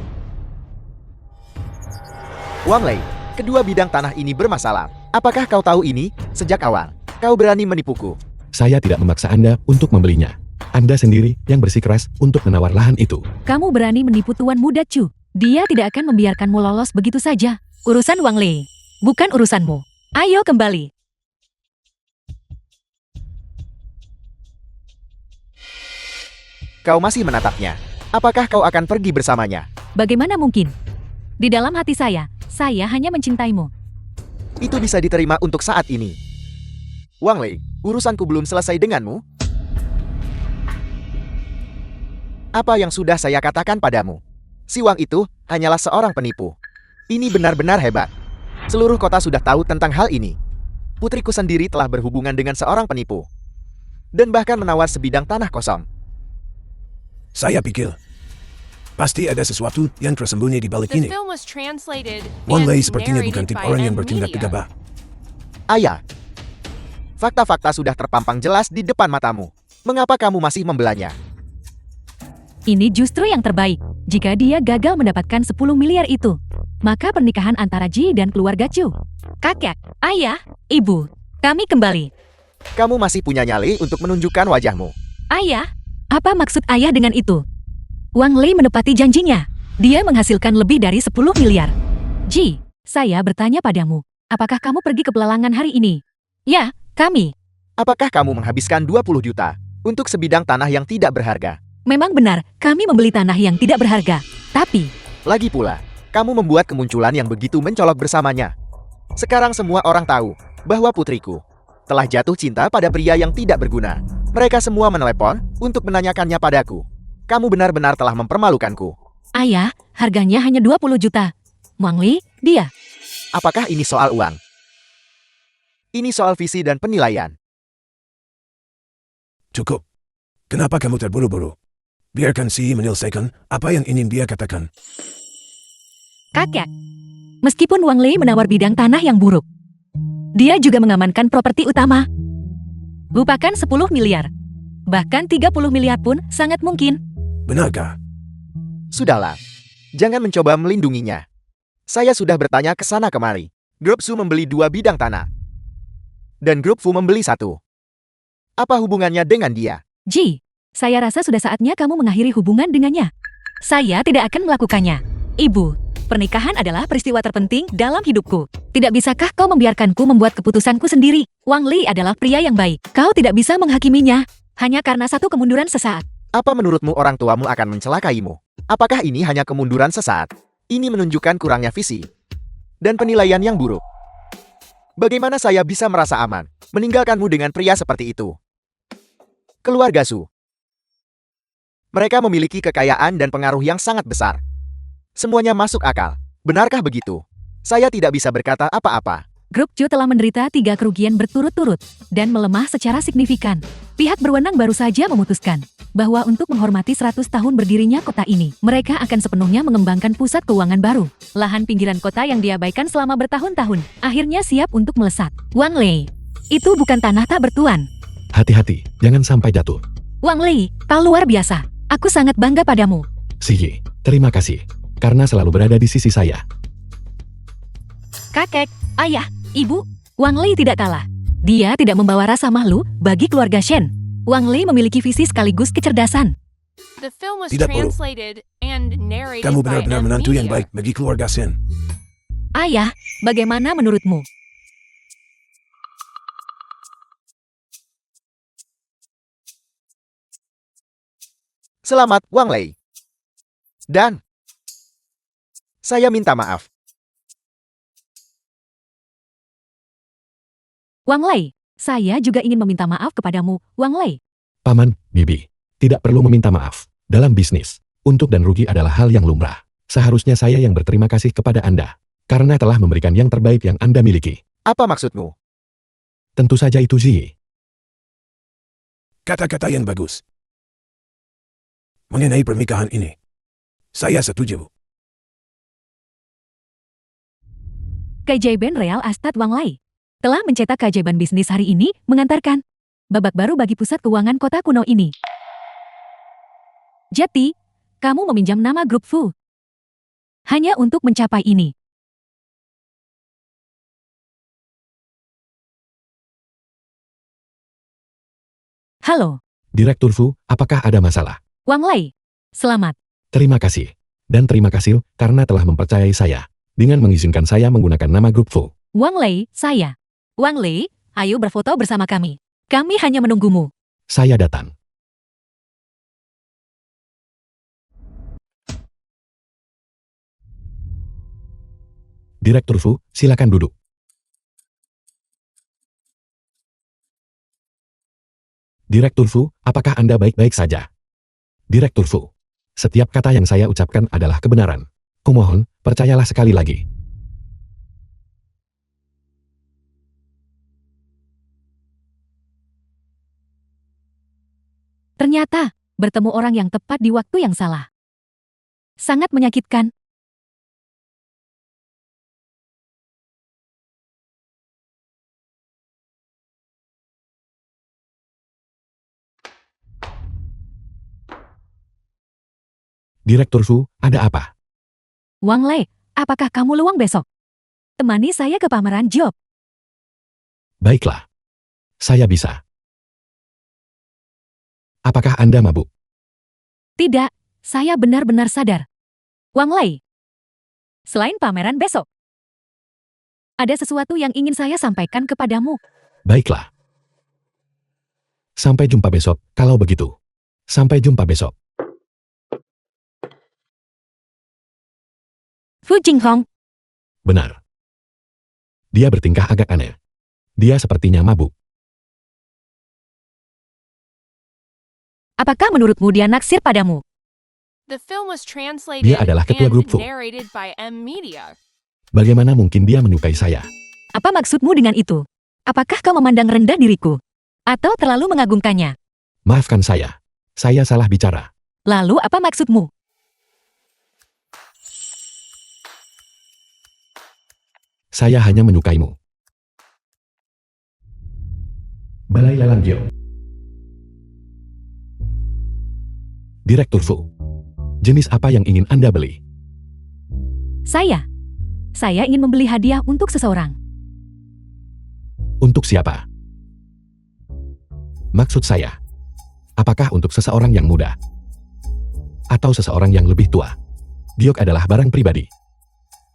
Wang Lei, kedua bidang tanah ini bermasalah. Apakah kau tahu ini? Sejak awal, kau berani menipuku. Saya tidak memaksa Anda untuk membelinya. Anda sendiri yang bersikeras untuk menawar lahan itu. Kamu berani menipu Tuan Muda Chu. Dia tidak akan membiarkanmu lolos begitu saja. Urusan Wang Lei, bukan urusanmu. Ayo kembali. Kau masih menatapnya. Apakah kau akan pergi bersamanya? Bagaimana mungkin? Di dalam hati saya hanya mencintaimu. Itu bisa diterima untuk saat ini. Wang Lei, urusanku belum selesai denganmu. Apa yang sudah saya katakan padamu? Si Wang itu hanyalah seorang penipu. Ini benar-benar hebat. Seluruh kota sudah tahu tentang hal ini. Putriku sendiri telah berhubungan dengan seorang penipu. Dan bahkan menawar sebidang tanah kosong. Saya pikir pasti ada sesuatu yang tersembunyi di balik The ini. film was translated Wang and Lei sepertinya bukan narrated tipe by orang yang M bertindak Media. gegabah. Ayah, fakta-fakta sudah terpampang jelas di depan matamu. Mengapa kamu masih membelanya? Ini justru yang terbaik. Jika dia gagal mendapatkan 10 miliar itu, maka pernikahan antara Ji dan keluarga Chu. Kakek, ayah, ibu, kami kembali. Kamu masih punya nyali untuk menunjukkan wajahmu. Ayah, apa maksud ayah dengan itu? Wang Lei menepati janjinya. Dia menghasilkan lebih dari 10 miliar. Ji, saya bertanya padamu, apakah kamu pergi ke pelelangan hari ini? Ya, kami. Apakah kamu menghabiskan 20 juta untuk sebidang tanah yang tidak berharga? Memang benar, kami membeli tanah yang tidak berharga. Tapi, Lagi pula, kamu membuat kemunculan yang begitu mencolok bersamanya. Sekarang semua orang tahu bahwa putriku telah jatuh cinta pada pria yang tidak berguna. Mereka semua menelepon untuk menanyakannya padaku. Kamu benar-benar telah mempermalukanku. ayah, harganya hanya 20 juta. Wang Lei, dia. Apakah ini soal uang? Ini soal visi dan penilaian. Cukup. Kenapa kamu terburu-buru? Biarkan si menyelesaikan apa yang ingin dia katakan. Kakek. Meskipun Wang Lei menawar bidang tanah yang buruk, dia juga mengamankan properti utama. Lupakan 10 miliar. Bahkan 30 miliar pun sangat mungkin. Benarkah? Sudahlah. Jangan mencoba melindunginya. Saya sudah bertanya ke sana kemari. Grup Su membeli 2 bidang tanah. Dan Grup Fu membeli 1. Apa hubungannya dengan dia? Ji, saya rasa sudah saatnya kamu mengakhiri hubungan dengannya. Saya tidak akan melakukannya. Ibu, pernikahan adalah peristiwa terpenting dalam hidupku. Tidak bisakah kau membiarkanku membuat keputusanku sendiri? Wang Lei adalah pria yang baik. Kau tidak bisa menghakiminya hanya karena satu kemunduran sesaat. Apa menurutmu orang tuamu akan mencelakaimu? Apakah ini hanya kemunduran sesaat? Ini menunjukkan kurangnya visi dan penilaian yang buruk. Bagaimana saya bisa merasa aman meninggalkanmu dengan pria seperti itu? Keluarga Su. Mereka memiliki kekayaan dan pengaruh yang sangat besar. Semuanya masuk akal. Benarkah begitu? Saya tidak bisa berkata apa-apa. Grup Chu telah menderita 3 kerugian berturut-turut dan melemah secara signifikan. Pihak berwenang baru saja memutuskan bahwa untuk menghormati 100 tahun berdirinya kota ini, mereka akan sepenuhnya mengembangkan pusat keuangan baru. Lahan pinggiran kota yang diabaikan selama bertahun-tahun akhirnya siap untuk melesat. Wang Lei, itu bukan tanah tak bertuan. Hati-hati, jangan sampai jatuh. Wang Lei, kau luar biasa. Aku sangat bangga padamu. Si Yi, terima kasih. Karena selalu berada di sisi saya. Kakek, ayah, ibu, Wang Lei tidak kalah. Dia tidak membawa rasa malu bagi keluarga Shen. Wang Lei memiliki visi sekaligus kecerdasan. The film was Tidak buruk. translated and and narrated Kamu by benar-benar M menantu yang Media. baik bagi keluarga Sin. Ayah, bagaimana menurutmu? Selamat, Wang Lei. Dan saya minta maaf. Wang Lei, saya juga ingin meminta maaf kepadamu, Wang Lei. Paman, Bibi, tidak perlu meminta maaf. Dalam bisnis, untung dan rugi adalah hal yang lumrah. Seharusnya saya yang berterima kasih kepada Anda, karena telah memberikan yang terbaik yang Anda miliki. Apa maksudmu? Tentu saja itu Zi. Kata-kata yang bagus. Mengenai pernikahan ini, saya setuju. Keajaiban Real Estate Wang Lei telah mencetak keajaiban bisnis hari ini, mengantarkan babak baru bagi pusat keuangan kota kuno ini. Jadi, kamu meminjam nama grup Fu hanya untuk mencapai ini. Halo, Direktur Fu, apakah ada masalah? Wang Lei. Selamat. Terima kasih. Dan terima kasih karena telah mempercayai saya dengan mengizinkan saya menggunakan nama grup Fu. Wang Lei, saya. Wang Lei, ayo berfoto bersama kami. Kami hanya menunggumu. Saya datang. Direktur Fu, silakan duduk. Direktur Fu, apakah Anda baik-baik saja? Direktur Fu, setiap kata yang saya ucapkan adalah kebenaran. Kumohon, percayalah sekali lagi. Ternyata, bertemu orang yang tepat di waktu yang salah. Sangat menyakitkan. Direktur Fu, ada apa? Wang Lei, apakah kamu luang besok? Temani saya ke pameran job. Baiklah. Saya bisa. Apakah Anda mabuk? Tidak, saya benar-benar sadar. Wang Lei, selain pameran besok, ada sesuatu yang ingin saya sampaikan kepadamu. Baiklah. Sampai jumpa besok, kalau begitu. Sampai jumpa besok. Fu Jinghong, Benar. Dia bertingkah agak aneh. Dia sepertinya mabuk. apakah menurutmu dia naksir padamu? The film was translated Dia adalah ketua grup Fu. and narrated by M Media. Bagaimana mungkin dia menyukai saya? Apa maksudmu dengan itu? Apakah kau memandang rendah diriku? Atau terlalu mengagungkannya? Maafkan saya. Saya salah bicara. Lalu apa maksudmu? Saya hanya menyukaimu. Balai Lelang Gio. Direktur Fu. Jenis apa yang ingin Anda beli? Saya ingin membeli hadiah untuk seseorang. Untuk siapa? Maksud saya, apakah untuk seseorang yang muda? Atau seseorang yang lebih tua? Giok adalah barang pribadi.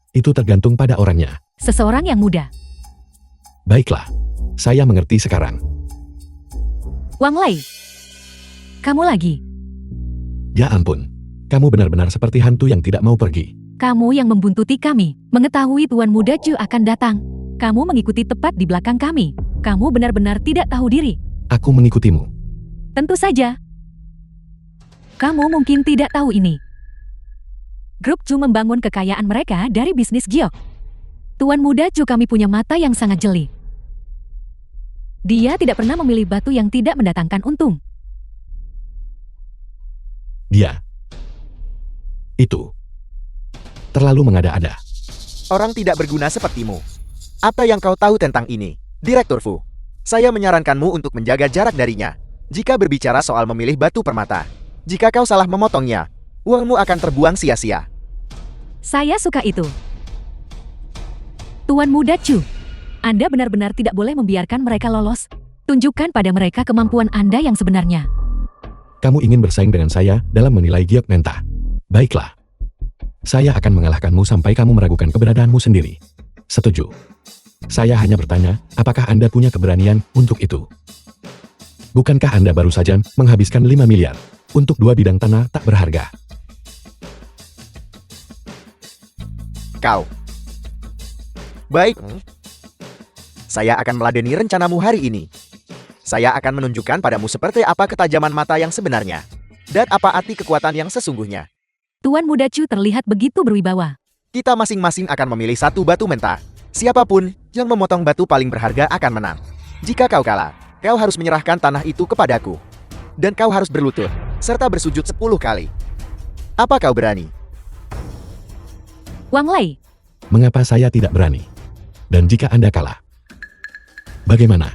Itu tergantung pada orangnya. Seseorang yang muda. Baiklah, saya mengerti sekarang. Wang Lei, kamu lagi. Ya ampun, kamu benar-benar seperti hantu yang tidak mau pergi. Kamu yang membuntuti kami, mengetahui Tuan Muda Chu akan datang. Kamu mengikuti tepat di belakang kami. Kamu benar-benar tidak tahu diri. Aku mengikutimu. Tentu saja. Kamu mungkin tidak tahu ini. Grup Chu membangun kekayaan mereka dari bisnis giok. Tuan Muda Chu kami punya mata yang sangat jeli. Dia tidak pernah memilih batu yang tidak mendatangkan untung. Dia. Itu. Terlalu mengada-ada. Orang tidak berguna sepertimu. Apa yang kau tahu tentang ini, Direktur Fu? Saya menyarankanmu untuk menjaga jarak darinya. Jika berbicara soal memilih batu permata, jika kau salah memotongnya, uangmu akan terbuang sia-sia. Saya suka itu. Tuan Muda Chu, Anda benar-benar tidak boleh membiarkan mereka lolos. Tunjukkan pada mereka kemampuan Anda yang sebenarnya. Kamu ingin bersaing dengan saya dalam menilai giok mentah. Baiklah. Saya akan mengalahkanmu sampai kamu meragukan keberadaanmu sendiri. Setuju. Saya hanya bertanya, apakah Anda punya keberanian untuk itu? Bukankah Anda baru saja menghabiskan 5 miliar untuk 2 bidang tanah tak berharga? Kau. Baik. Saya akan meladeni rencanamu hari ini. Saya akan menunjukkan padamu seperti apa ketajaman mata yang sebenarnya. Dan apa arti kekuatan yang sesungguhnya. Tuan Muda Chu terlihat begitu berwibawa. Kita masing-masing akan memilih satu batu mentah. Siapapun yang memotong batu paling berharga akan menang. Jika kau kalah, kau harus menyerahkan tanah itu kepadaku. Dan kau harus berlutut, serta bersujud 10 kali. Apa kau berani? Wang Lei, Mengapa saya tidak berani? Dan jika Anda kalah, bagaimana?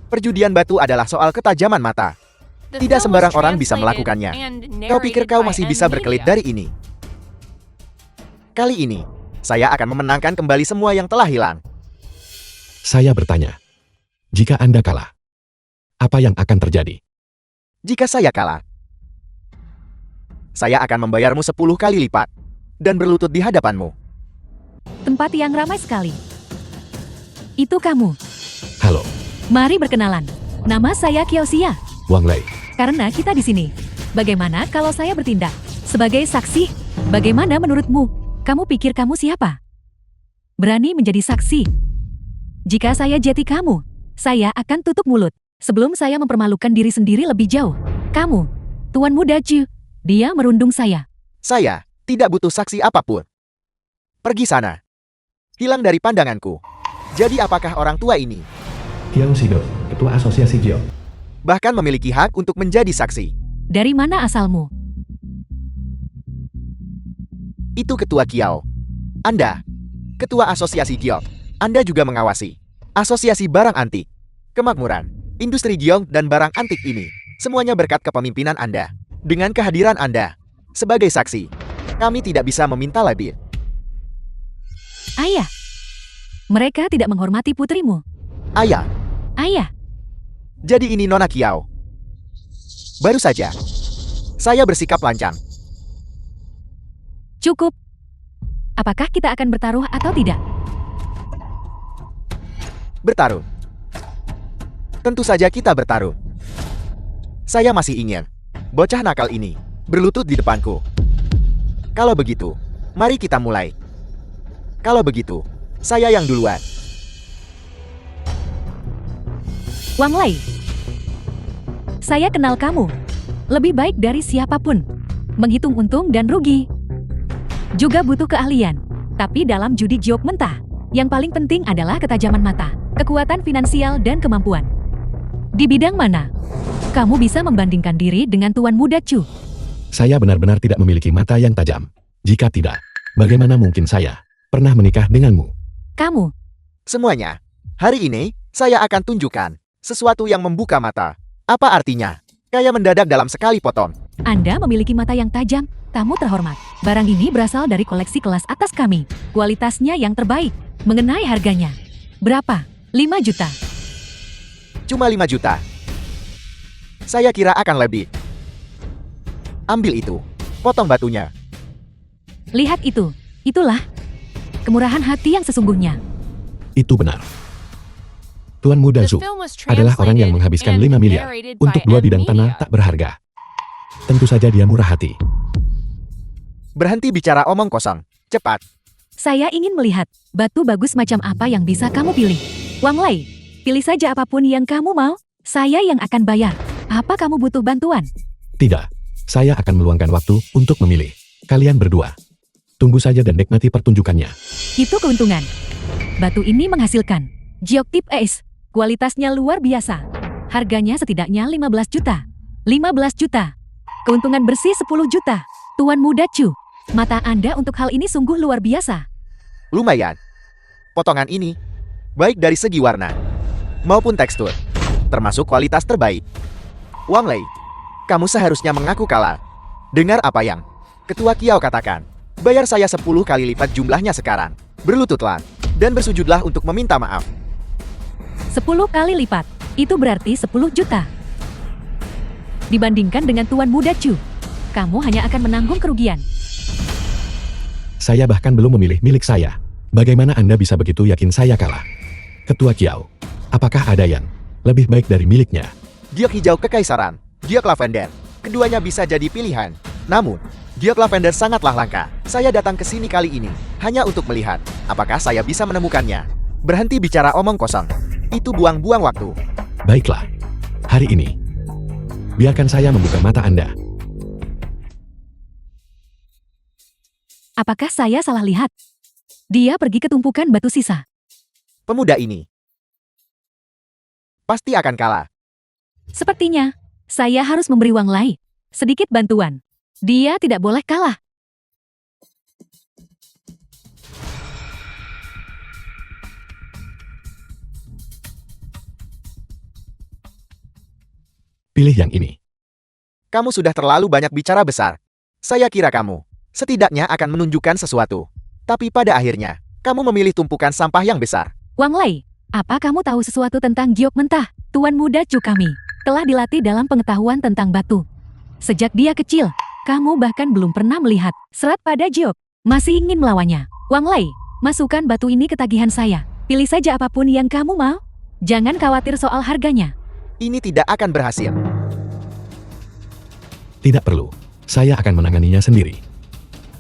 Perjudian batu adalah soal ketajaman mata. The Tidak film sembarang was orang bisa translated melakukannya. and Kau pikir narrated kau by masih bisa M berkelit Media. dari ini? Kali ini, saya akan memenangkan kembali semua yang telah hilang. Saya bertanya, jika Anda kalah, apa yang akan terjadi? Jika saya kalah, saya akan membayarmu 10 kali lipat dan berlutut di hadapanmu. tempat yang ramai sekali. Itu kamu. Halo, Mari berkenalan. Nama saya Kiosia. Wang Lei. Karena kita di sini. Bagaimana kalau saya bertindak sebagai saksi? Bagaimana menurutmu? Kamu pikir kamu siapa? Berani menjadi saksi? Jika saya jeti kamu, saya akan tutup mulut sebelum saya mempermalukan diri sendiri lebih jauh. Kamu, Tuan Muda Chu, dia merundung saya. Saya tidak butuh saksi apapun. Pergi sana. Hilang dari pandanganku. Jadi apakah orang tua ini Kiao Sido, Ketua Asosiasi Gio. bahkan memiliki hak untuk menjadi saksi? Dari mana asalmu? Itu Ketua Kiao. Anda, Ketua Asosiasi Giok. Anda juga mengawasi Asosiasi Barang Antik, Kemakmuran, Industri Giok dan Barang Antik ini. Semuanya berkat kepemimpinan Anda. Dengan kehadiran Anda sebagai saksi, kami tidak bisa meminta lebih. Ayah. Mereka tidak menghormati putrimu. Ayah, Ayah, jadi ini Nona Kiao. Baru saja, saya bersikap lancang. cukup. Apakah kita akan bertaruh atau tidak? Bertaruh. Tentu saja kita bertaruh. Saya masih ingin bocah nakal ini berlutut di depanku. Kalau begitu, mari kita mulai. Kalau begitu, saya yang duluan. Wang Lei. Saya kenal kamu. Lebih baik dari siapapun. Menghitung untung dan rugi. Juga butuh keahlian. Tapi dalam judi giok mentah, yang paling penting adalah ketajaman mata, kekuatan finansial dan kemampuan. Di bidang mana kamu bisa membandingkan diri dengan Tuan Muda Chu? Saya benar-benar tidak memiliki mata yang tajam. Jika tidak, bagaimana mungkin saya pernah menikah denganmu? Kamu, Semuanya, hari ini saya akan tunjukkan sesuatu yang membuka mata. Apa artinya? Kayak mendadak dalam sekali potong. Anda memiliki mata yang tajam, tamu terhormat. Barang ini berasal dari koleksi kelas atas kami. Kualitasnya yang terbaik. Mengenai harganya. Berapa? 5 juta. Cuma 5 juta. Saya kira akan lebih. Ambil itu. Potong batunya. Lihat itu. Itulah kemurahan hati yang sesungguhnya. Itu benar. Tuan Muda The Zhu film was adalah orang yang translated menghabiskan and 5 miliar narrated untuk by 2 M bidang tanah Media. tak berharga. Tentu saja dia murah hati. Berhenti bicara omong kosong. Cepat. Saya ingin melihat batu bagus macam apa yang bisa kamu pilih. Wang Lei, pilih saja apapun yang kamu mau. Saya yang akan bayar. Apa kamu butuh bantuan? Tidak, saya akan meluangkan waktu untuk memilih. Kalian berdua. Tunggu saja dan nikmati pertunjukannya. Itu keuntungan. Batu ini menghasilkan giok tip Ace. Kualitasnya luar biasa. Harganya setidaknya 15 juta. 15 juta. Keuntungan bersih 10 juta. Tuan Muda Chu, mata Anda untuk hal ini sungguh luar biasa. Lumayan. Potongan ini, baik dari segi warna maupun tekstur, termasuk kualitas terbaik. Wang Lei, kamu seharusnya mengaku kalah. Dengar apa yang Ketua Kiao katakan. Bayar saya 10 kali lipat jumlahnya sekarang. Berlututlah dan bersujudlah untuk meminta maaf. 10 kali lipat. Itu berarti 10 juta. Dibandingkan dengan Tuan Muda Chu, Kamu hanya akan menanggung kerugian. Saya bahkan belum memilih milik saya. Bagaimana Anda bisa begitu yakin saya kalah? Ketua Kiao, apakah ada yang lebih baik dari miliknya? Giok hijau kekaisaran, giok lavender. Keduanya bisa jadi pilihan. Namun, giok lavender sangatlah langka. Saya datang ke sini kali ini hanya untuk melihat apakah saya bisa menemukannya. Berhenti bicara omong kosong. Itu buang-buang waktu. Baiklah, hari ini, biarkan saya membuka mata Anda. Apakah saya salah lihat? Dia pergi ke tumpukan batu sisa. Pemuda ini pasti akan kalah. Sepertinya, saya harus memberi Wang Lai sedikit bantuan. Dia tidak boleh kalah. Pilih yang ini. Kamu sudah terlalu banyak bicara besar. Saya kira kamu setidaknya akan menunjukkan sesuatu. Tapi pada akhirnya, kamu memilih tumpukan sampah yang besar. Wang Lai, apa kamu tahu sesuatu tentang giok mentah? Tuan muda Chu kami telah dilatih dalam pengetahuan tentang batu. Sejak dia kecil, kamu bahkan belum pernah melihat serat pada giok. Masih ingin melawannya. Wang Lai, masukkan batu ini ke tagihan saya. Pilih saja apapun yang kamu mau. Jangan khawatir soal harganya. Ini tidak akan berhasil. Tidak perlu, saya akan menanganinya sendiri.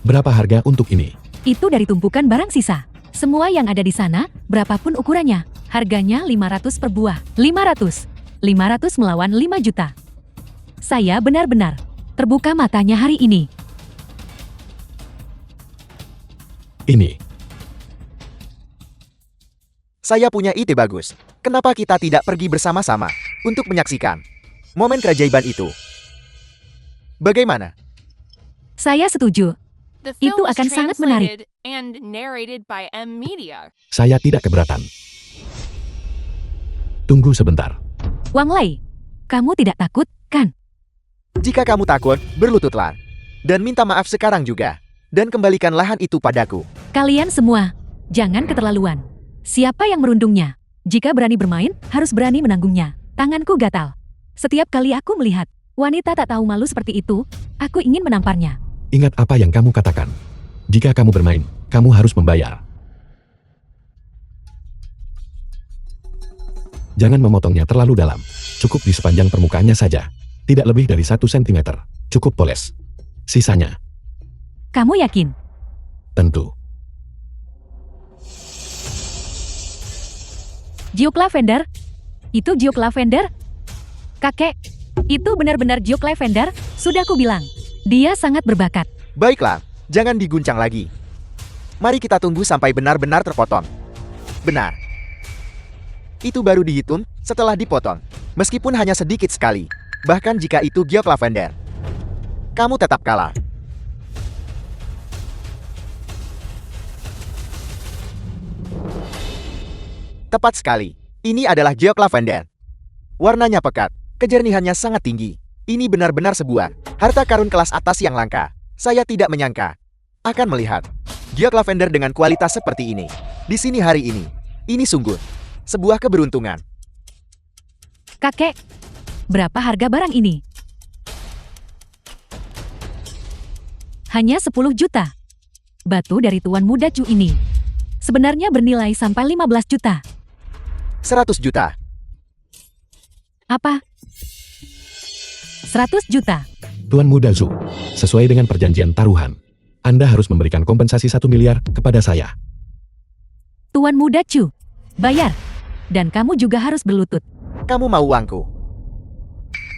Berapa harga untuk ini? Itu dari tumpukan barang sisa. Semua yang ada di sana, berapapun ukurannya, harganya 500 per buah. 500. 500 melawan 5 juta. Saya benar-benar terbuka matanya hari ini. Ini. Saya punya ide bagus. Kenapa kita tidak pergi bersama-sama untuk menyaksikan momen keajaiban itu? Bagaimana? Saya setuju. The film Itu was akan sangat menarik. translated and narrated by M Media. Saya tidak keberatan. Tunggu sebentar. Wang Lai, kamu tidak takut, kan? Jika kamu takut, berlututlah. Dan minta maaf sekarang juga. Dan kembalikan lahan itu padaku. Kalian semua, jangan keterlaluan. Siapa yang merundungnya? Jika berani bermain, harus berani menanggungnya. Tanganku gatal. Setiap kali aku melihat wanita tak tahu malu seperti itu, aku ingin menamparnya. Ingat apa yang kamu katakan. Jika kamu bermain, kamu harus membayar. Jangan memotongnya terlalu dalam. Cukup di sepanjang permukaannya saja. Tidak lebih dari 1 cm. Cukup poles. Sisanya, Kamu yakin? tentu. Giok lavender? Itu giok lavender? Kakek, itu benar-benar giok lavender? Sudah ku bilang, dia sangat berbakat. Baiklah, jangan diguncang lagi. Mari kita tunggu sampai benar-benar terpotong. Benar. Itu baru dihitung setelah dipotong. Meskipun hanya sedikit sekali. Bahkan jika itu giok lavender. Kamu tetap kalah. Tepat sekali. Ini adalah giok lavender. Warnanya pekat, kejernihannya sangat tinggi. Ini benar-benar sebuah harta karun kelas atas yang langka. Saya tidak menyangka akan melihat giok lavender dengan kualitas seperti ini di sini hari ini. Ini sungguh sebuah keberuntungan. Kakek, berapa harga barang ini? Hanya 10 juta. Batu dari Tuan Muda Chu ini sebenarnya bernilai sampai 15 juta. 100 juta. Apa? 100 juta. Tuan Muda Zhu, sesuai dengan perjanjian taruhan, Anda harus memberikan kompensasi 1 miliar kepada saya. Tuan Muda Chu, bayar. Dan kamu juga harus berlutut. Kamu mau uangku?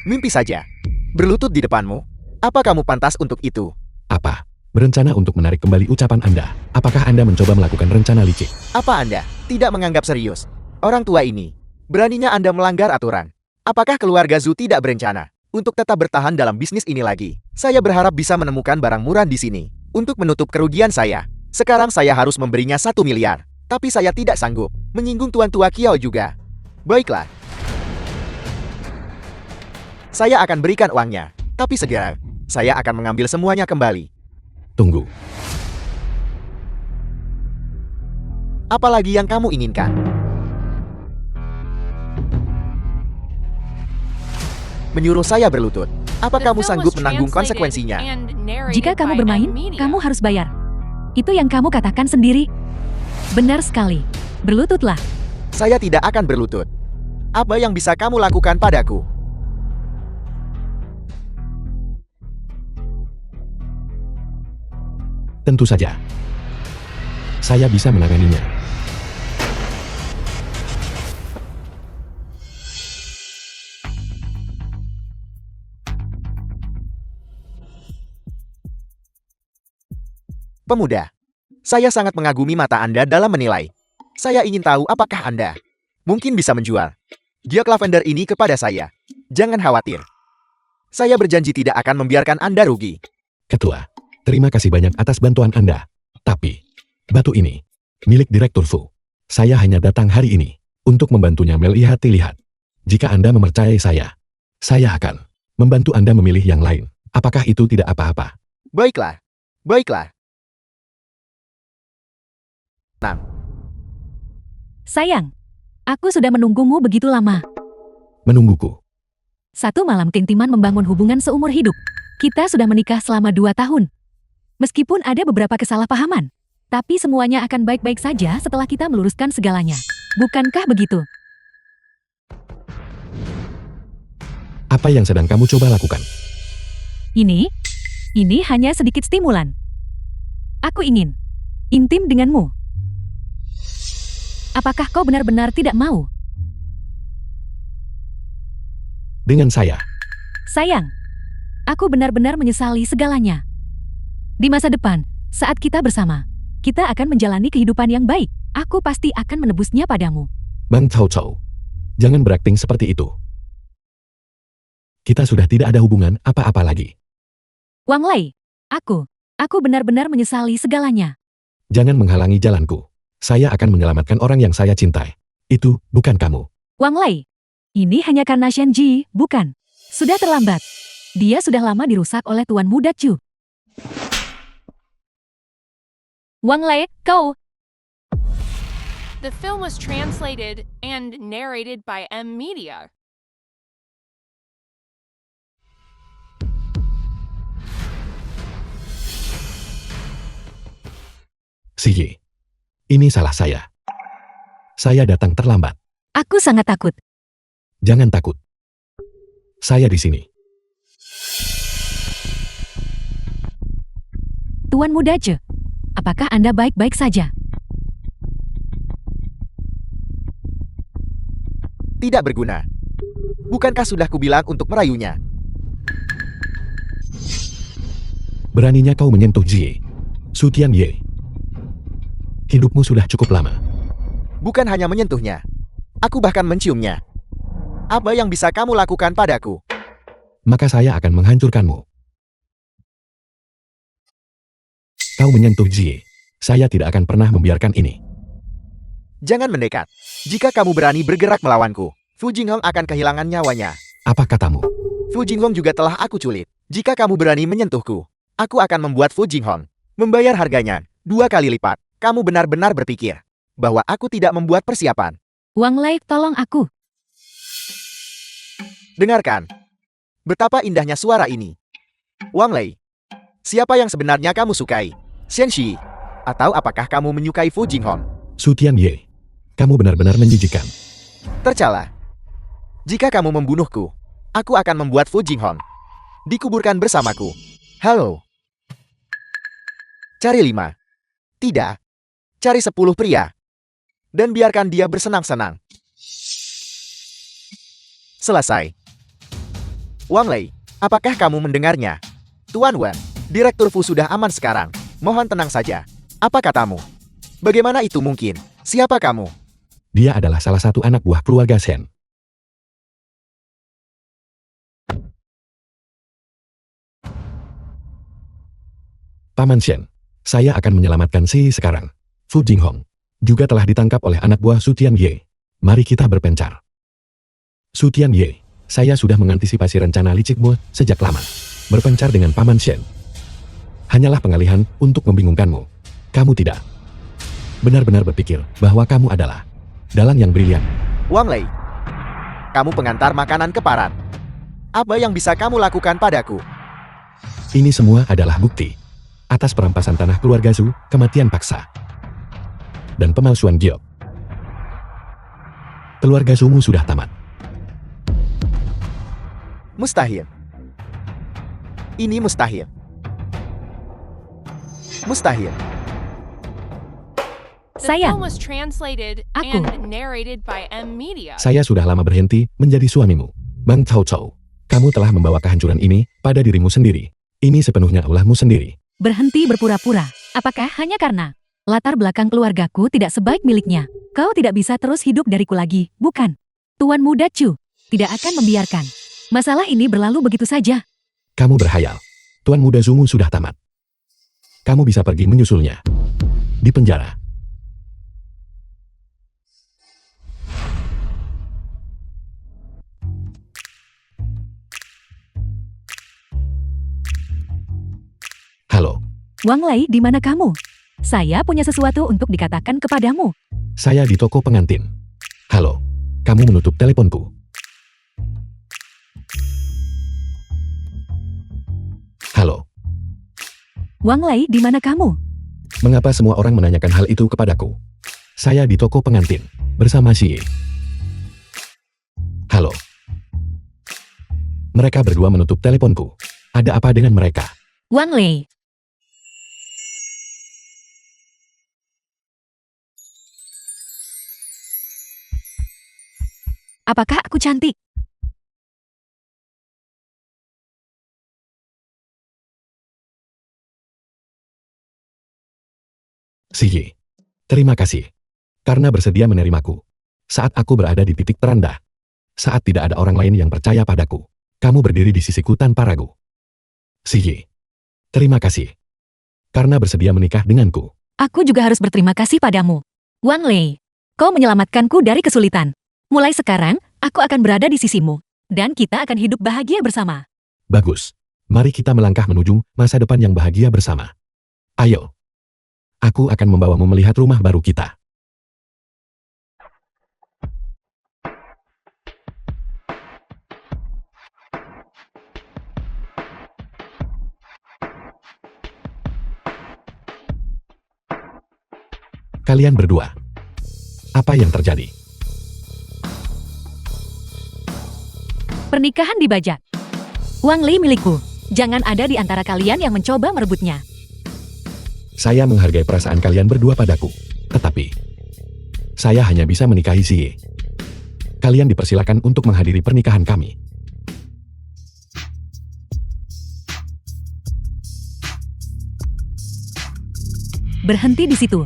Mimpi saja. Berlutut di depanmu. Apa kamu pantas untuk itu? Apa? Berencana untuk menarik kembali ucapan Anda. Apakah Anda mencoba melakukan rencana licik? Apa Anda tidak menganggap serius orang tua ini? Beraninya Anda melanggar aturan. Apakah keluarga Zhu tidak berencana untuk tetap bertahan dalam bisnis ini lagi? Saya berharap bisa menemukan barang murah di sini untuk menutup kerugian saya. Sekarang saya harus memberinya 1 miliar. Tapi saya tidak sanggup menyinggung Tuan Tua Kiao juga. Baiklah. Saya akan berikan uangnya. Tapi segera, saya akan mengambil semuanya kembali. Tunggu. Apalagi yang kamu inginkan? Menyuruh saya berlutut. Apa The kamu film sanggup was menanggung translated konsekuensinya? and narrated Jika kamu by bermain, M-Media. kamu harus bayar. Itu yang kamu katakan sendiri. Benar sekali. Berlututlah. Saya tidak akan berlutut. Apa yang bisa kamu lakukan padaku? Tentu saja. Saya bisa menanganinya. Pemuda, saya sangat mengagumi mata Anda dalam menilai. Saya ingin tahu apakah Anda mungkin bisa menjual giok lavender ini kepada saya. Jangan khawatir. Saya berjanji tidak akan membiarkan Anda rugi. Ketua, terima kasih banyak atas bantuan Anda. Tapi, batu ini milik Direktur Fu. Saya hanya datang hari ini untuk membantunya melihat-lihat. Jika Anda mempercayai saya akan membantu Anda memilih yang lain. Apakah itu tidak apa-apa? Baiklah. Baiklah. Sayang, aku sudah menunggumu begitu lama. Menungguku. Satu malam King Timan membangun hubungan seumur hidup. Kita sudah menikah selama 2 tahun. Meskipun ada beberapa kesalahpahaman, tapi semuanya akan baik-baik saja setelah kita meluruskan segalanya. Bukankah begitu? Apa yang sedang kamu coba lakukan? Ini hanya sedikit stimulan. Aku ingin intim denganmu. Apakah kau benar-benar tidak mau? Dengan saya. Sayang, aku benar-benar menyesali segalanya. Di masa depan, saat kita bersama, kita akan menjalani kehidupan yang baik. Aku pasti akan menebusnya padamu. Bang Cao Cao. Jangan berakting seperti itu. Kita sudah tidak ada hubungan apa-apa lagi. Wang Lei, aku benar-benar menyesali segalanya. Jangan menghalangi jalanku. Saya akan menyelamatkan orang yang saya cintai. Itu bukan kamu. Wang Lei, ini hanya karena Shen Ji, bukan? Sudah terlambat. Dia sudah lama dirusak oleh Tuan Muda Chu. Wang Lei, kau... The film was translated and narrated by M-Media. Si Yi. Ini salah saya. Saya datang terlambat. Aku sangat takut. Jangan takut. Saya di sini. Tuan Muda Chu, apakah Anda baik-baik saja? Tidak berguna. Bukankah sudah kubilang untuk merayunya? Beraninya kau menyentuh Ji. Su Tianye. Hidupmu sudah cukup lama. Bukan hanya menyentuhnya. Aku bahkan menciumnya. Apa yang bisa kamu lakukan padaku? Maka saya akan menghancurkanmu. Kau menyentuh Ji. Saya tidak akan pernah membiarkan ini. Jangan mendekat. Jika kamu berani bergerak melawanku, Fu Jinghong akan kehilangan nyawanya. Apa katamu? Fu Jinghong juga telah aku culik. Jika kamu berani menyentuhku, aku akan membuat Fu Jinghong membayar harganya 2 kali lipat. Kamu benar-benar berpikir bahwa aku tidak membuat persiapan. Wang Lei, tolong aku. Dengarkan. Betapa indahnya suara ini. Wang Lei, siapa yang sebenarnya kamu sukai? Shen Shi? Atau apakah kamu menyukai Fu Jinghong? Su Tianye. Kamu benar-benar menjijikan. Tercela. Jika kamu membunuhku, aku akan membuat Fu Jinghong dikuburkan bersamaku. Halo. Cari 5. Tidak. Cari 10 pria. Dan biarkan dia bersenang-senang. Selesai. Wang Lei, apakah kamu mendengarnya? Tuan Wen, Direktur Fu sudah aman sekarang. Mohon tenang saja. Apa katamu? Bagaimana itu mungkin? Siapa kamu? Dia adalah salah satu anak buah keluarga Shen. Paman Shen, saya akan menyelamatkan Si sekarang. Fu Jinghong juga telah ditangkap oleh anak buah Su Tianye. Mari kita berpencar. Su Tianye, saya sudah mengantisipasi rencana licikmu sejak lama. Berpencar dengan Paman Shen hanyalah pengalihan untuk membingungkanmu. Kamu tidak benar-benar berpikir bahwa kamu adalah dalang yang brilian. Wang Lei, kamu pengantar makanan keparat. Apa yang bisa kamu lakukan padaku? Ini semua adalah bukti atas perampasan tanah keluarga Su, kematian paksa, dan pemalsuan giok. Keluarga Sumu sudah tamat. Mustahil. Ini mustahil. Mustahil. The Sayang, film was translated Aku. and narrated by M Media. Saya sudah lama berhenti menjadi suamimu. Bang Cao Cao, kamu telah membawa kehancuran ini pada dirimu sendiri. Ini sepenuhnya ulahmu sendiri. berhenti berpura-pura. Apakah hanya karena latar belakang keluargaku tidak sebaik miliknya? Kau tidak bisa terus hidup dariku lagi, bukan? Tuan muda Chu tidak akan membiarkan masalah ini berlalu begitu saja. Kamu berhayal. Tuan muda Sumu sudah tamat. Kamu bisa pergi menyusulnya. Di penjara. Halo, Wang Lei, di mana kamu? Saya punya sesuatu untuk dikatakan kepadamu. saya di toko pengantin. Halo, kamu menutup teleponku. Halo, Wang Lei, di mana kamu? mengapa semua orang menanyakan hal itu kepadaku? Saya di toko pengantin, bersama Xie. Halo. Mereka berdua menutup teleponku. Ada apa dengan mereka? Wang Lei. Apakah aku cantik? Xie. Terima kasih. Karena bersedia menerimaku. Saat aku berada di titik terendah. Saat tidak ada orang lain yang percaya padaku. Kamu berdiri di sisiku tanpa ragu. Xie. Terima kasih. Karena bersedia menikah denganku. Aku juga harus berterima kasih padamu. Wang Lei, kau menyelamatkanku dari kesulitan. Mulai sekarang, aku akan berada di sisimu. Dan kita akan hidup bahagia bersama. Bagus. Mari kita melangkah menuju masa depan yang bahagia bersama. Ayo. Aku akan membawamu melihat rumah baru kita. Kalian berdua. Apa yang terjadi? Pernikahan dibajak. Wang Lei milikku. Jangan ada di antara kalian yang mencoba merebutnya. Saya menghargai perasaan kalian berdua padaku. Tetapi, saya hanya bisa menikahi Xie. Kalian dipersilakan untuk menghadiri pernikahan kami. Berhenti di situ.